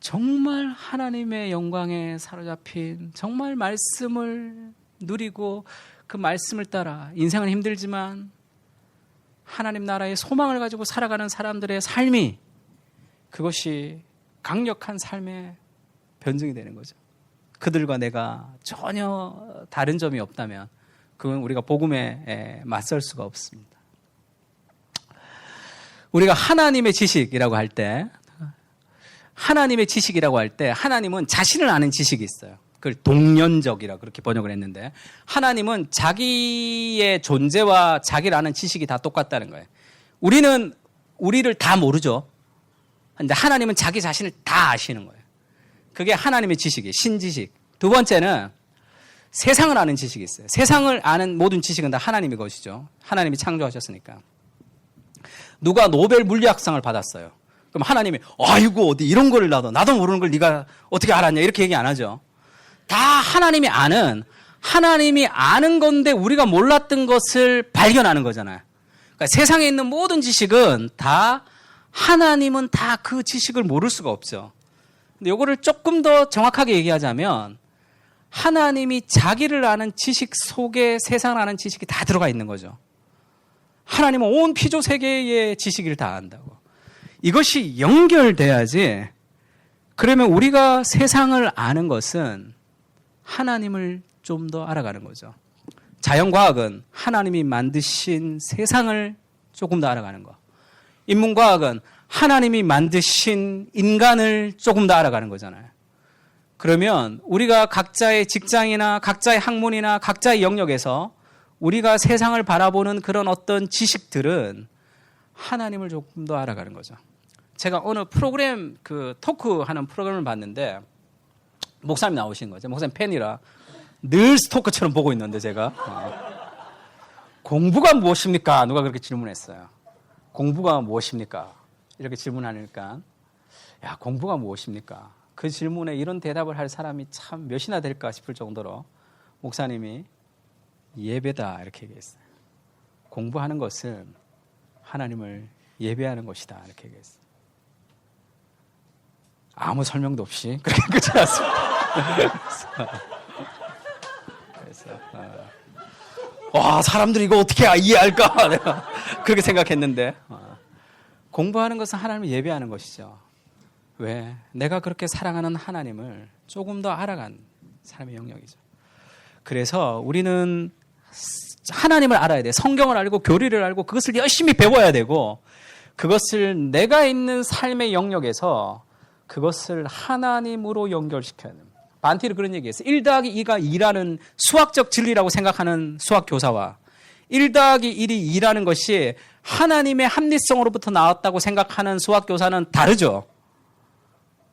정말 하나님의 영광에 사로잡힌 정말 말씀을 누리고 그 말씀을 따라 인생은 힘들지만 하나님 나라의 소망을 가지고 살아가는 사람들의 삶이 그것이 강력한 삶의 변증이 되는 거죠. 그들과 내가 전혀 다른 점이 없다면 그건 우리가 복음에 맞설 수가 없습니다. 우리가 하나님의 지식이라고 할 때 하나님은 자신을 아는 지식이 있어요. 그걸 동련적이라 그렇게 번역을 했는데 하나님은 자기의 존재와 자기를 아는 지식이 다 똑같다는 거예요. 우리는 우리를 다 모르죠. 근데 하나님은 자기 자신을 다 아시는 거예요. 그게 하나님의 지식이에요. 신지식. 두 번째는 세상을 아는 지식이 있어요. 세상을 아는 모든 지식은 다 하나님의 것이죠. 하나님이 창조하셨으니까. 누가 노벨 물리학상을 받았어요. 그럼 하나님이 아이고 어디 이런 걸 나도 모르는 걸 네가 어떻게 알았냐 이렇게 얘기 안 하죠. 다 하나님이 아는 건데 우리가 몰랐던 것을 발견하는 거잖아요. 그러니까 세상에 있는 모든 지식은 다 하나님은 다 그 지식을 모를 수가 없죠. 근데 이거를 조금 더 정확하게 얘기하자면 하나님이 자기를 아는 지식 속에 세상을 아는 지식이 다 들어가 있는 거죠. 하나님은 온 피조 세계의 지식을 다 안다고. 이것이 연결돼야지. 그러면 우리가 세상을 아는 것은 하나님을 좀 더 알아가는 거죠. 자연과학은 하나님이 만드신 세상을 조금 더 알아가는 거. 인문과학은 하나님이 만드신 인간을 조금 더 알아가는 거잖아요. 그러면 우리가 각자의 직장이나 각자의 학문이나 각자의 영역에서 우리가 세상을 바라보는 그런 어떤 지식들은 하나님을 조금 더 알아가는 거죠. 제가 어느 프로그램, 토크하는 프로그램을 봤는데 목사님 나오신 거죠. 목사님 팬이라 늘 스토커처럼 보고 있는데 제가 공부가 무엇입니까? 누가 그렇게 질문했어요. 공부가 무엇입니까? 이렇게 질문하니까 야, 공부가 무엇입니까? 그 질문에 이런 대답을 할 사람이 참 몇이나 될까 싶을 정도로 목사님이 예배다 이렇게 얘기했어요. 공부하는 것은 하나님을 예배하는 것이다 이렇게 얘기했어요. 아무 설명도 없이 그렇게 끝이 났습니다. 그래서 와, 사람들이 이거 어떻게 이해할까? 내가 그렇게 생각했는데 공부하는 것은 하나님을 예배하는 것이죠. 왜? 내가 그렇게 사랑하는 하나님을 조금 더 알아간 삶의 영역이죠. 그래서 우리는 하나님을 알아야 돼. 성경을 알고 교리를 알고 그것을 열심히 배워야 되고 그것을 내가 있는 삶의 영역에서 그것을 하나님으로 연결시켜야 됩니다. 반티르 그런 얘기했어요. 1 더하기 2가 2라는 수학적 진리라고 생각하는 수학 교사와 1 더하기 1이 2라는 것이 하나님의 합리성으로부터 나왔다고 생각하는 수학 교사는 다르죠.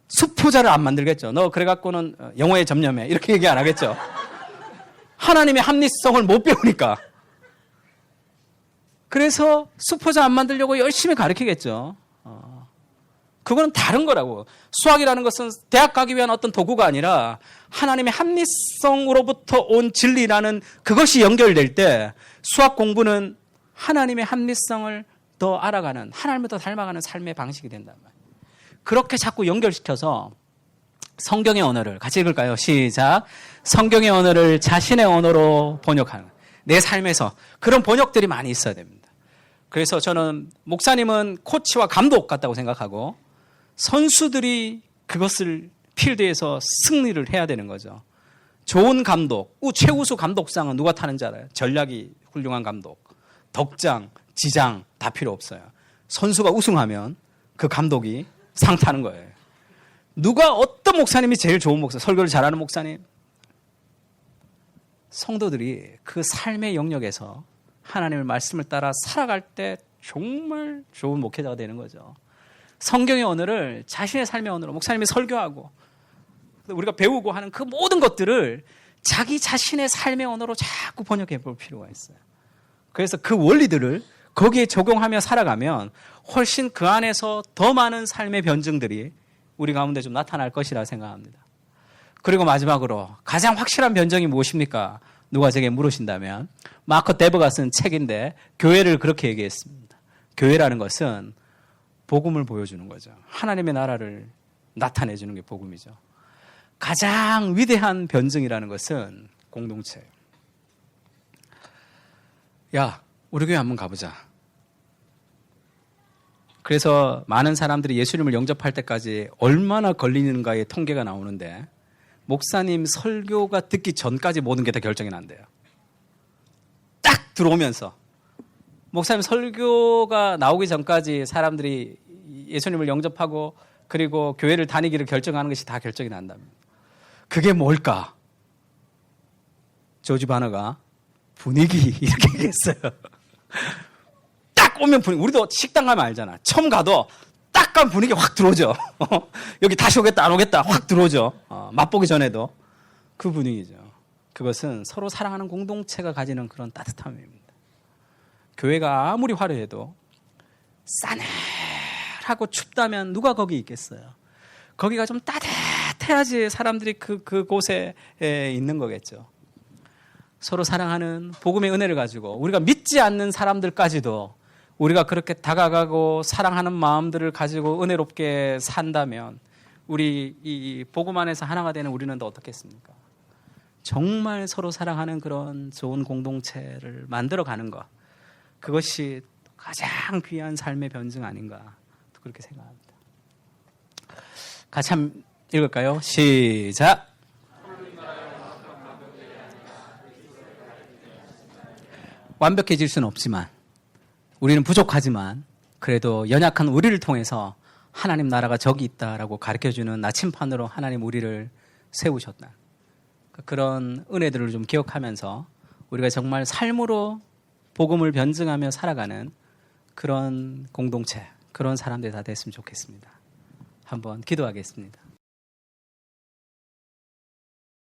수포자를 안 만들겠죠. 너 그래갖고는 영어에 점념해. 이렇게 얘기 안 하겠죠. 하나님의 합리성을 못 배우니까. 그래서 수포자 안 만들려고 열심히 가르치겠죠. 그거는 다른 거라고. 수학이라는 것은 대학 가기 위한 어떤 도구가 아니라 하나님의 합리성으로부터 온 진리라는 그것이 연결될 때 수학 공부는 하나님의 합리성을 더 알아가는, 하나님을 더 닮아가는 삶의 방식이 된단 말이에요. 그렇게 자꾸 연결시켜서 성경의 언어를 같이 읽을까요? 시작. 성경의 언어를 자신의 언어로 번역하는, 내 삶에서 그런 번역들이 많이 있어야 됩니다. 그래서 저는 목사님은 코치와 감독 같다고 생각하고 선수들이 그것을 필드에서 승리를 해야 되는 거죠. 좋은 감독, 최우수 감독상은 누가 타는지 알아요? 전략이 훌륭한 감독, 덕장, 지장 다 필요 없어요. 선수가 우승하면 그 감독이 상 타는 거예요. 누가 어떤 목사님이 제일 좋은 목사, 설교를 잘하는 목사님? 성도들이 그 삶의 영역에서 하나님의 말씀을 따라 살아갈 때 정말 좋은 목회자가 되는 거죠. 성경의 언어를 자신의 삶의 언어로 목사님이 설교하고 우리가 배우고 하는 그 모든 것들을 자기 자신의 삶의 언어로 자꾸 번역해 볼 필요가 있어요. 그래서 그 원리들을 거기에 적용하며 살아가면 훨씬 그 안에서 더 많은 삶의 변증들이 우리 가운데 좀 나타날 것이라 생각합니다. 그리고 마지막으로 가장 확실한 변증이 무엇입니까? 누가 제게 물으신다면 마커 데버가 쓴 책인데 교회를 그렇게 얘기했습니다. 교회라는 것은 복음을 보여주는 거죠. 하나님의 나라를 나타내주는 게 복음이죠. 가장 위대한 변증이라는 것은 공동체예요. 야, 우리 교회 한번 가보자. 그래서 많은 사람들이 예수님을 영접할 때까지 얼마나 걸리는가의 통계가 나오는데 목사님 설교가 듣기 전까지 모든 게 다 결정이 난대요. 딱 들어오면서 목사님 설교가 나오기 전까지 사람들이 예수님을 영접하고 그리고 교회를 다니기를 결정하는 것이 다 결정이 난답니다. 그게 뭘까? 조지 바너가 분위기 이렇게 얘기했어요. 딱 오면 분위기, 우리도 식당 가면 알잖아. 처음 가도 딱 가면 분위기 확 들어오죠. 여기 다시 오겠다 안 오겠다 확 들어오죠. 맛보기 전에도 그 분위기죠. 그것은 서로 사랑하는 공동체가 가지는 그런 따뜻함입니다. 교회가 아무리 화려해도 싸늘하고 춥다면 누가 거기 있겠어요? 거기가 좀 따뜻해야지 사람들이 그곳에 있는 거겠죠. 서로 사랑하는 복음의 은혜를 가지고 우리가 믿지 않는 사람들까지도 우리가 그렇게 다가가고 사랑하는 마음들을 가지고 은혜롭게 산다면 우리 이 복음 안에서 하나가 되는 우리는 더 어떻겠습니까? 정말 서로 사랑하는 그런 좋은 공동체를 만들어가는 것, 그것이 가장 귀한 삶의 변증 아닌가 그렇게 생각합니다. 같이 한번 읽을까요? 시작! 완벽해질 수는 없지만, 우리는 부족하지만 그래도 연약한 우리를 통해서 하나님 나라가 저기 있다라고 가르쳐주는 나침판으로 하나님 우리를 세우셨다. 그런 은혜들을 좀 기억하면서 우리가 정말 삶으로 복음을 변증하며 살아가는 그런 공동체, 그런 사람들이 다 됐으면 좋겠습니다. 한번 기도하겠습니다.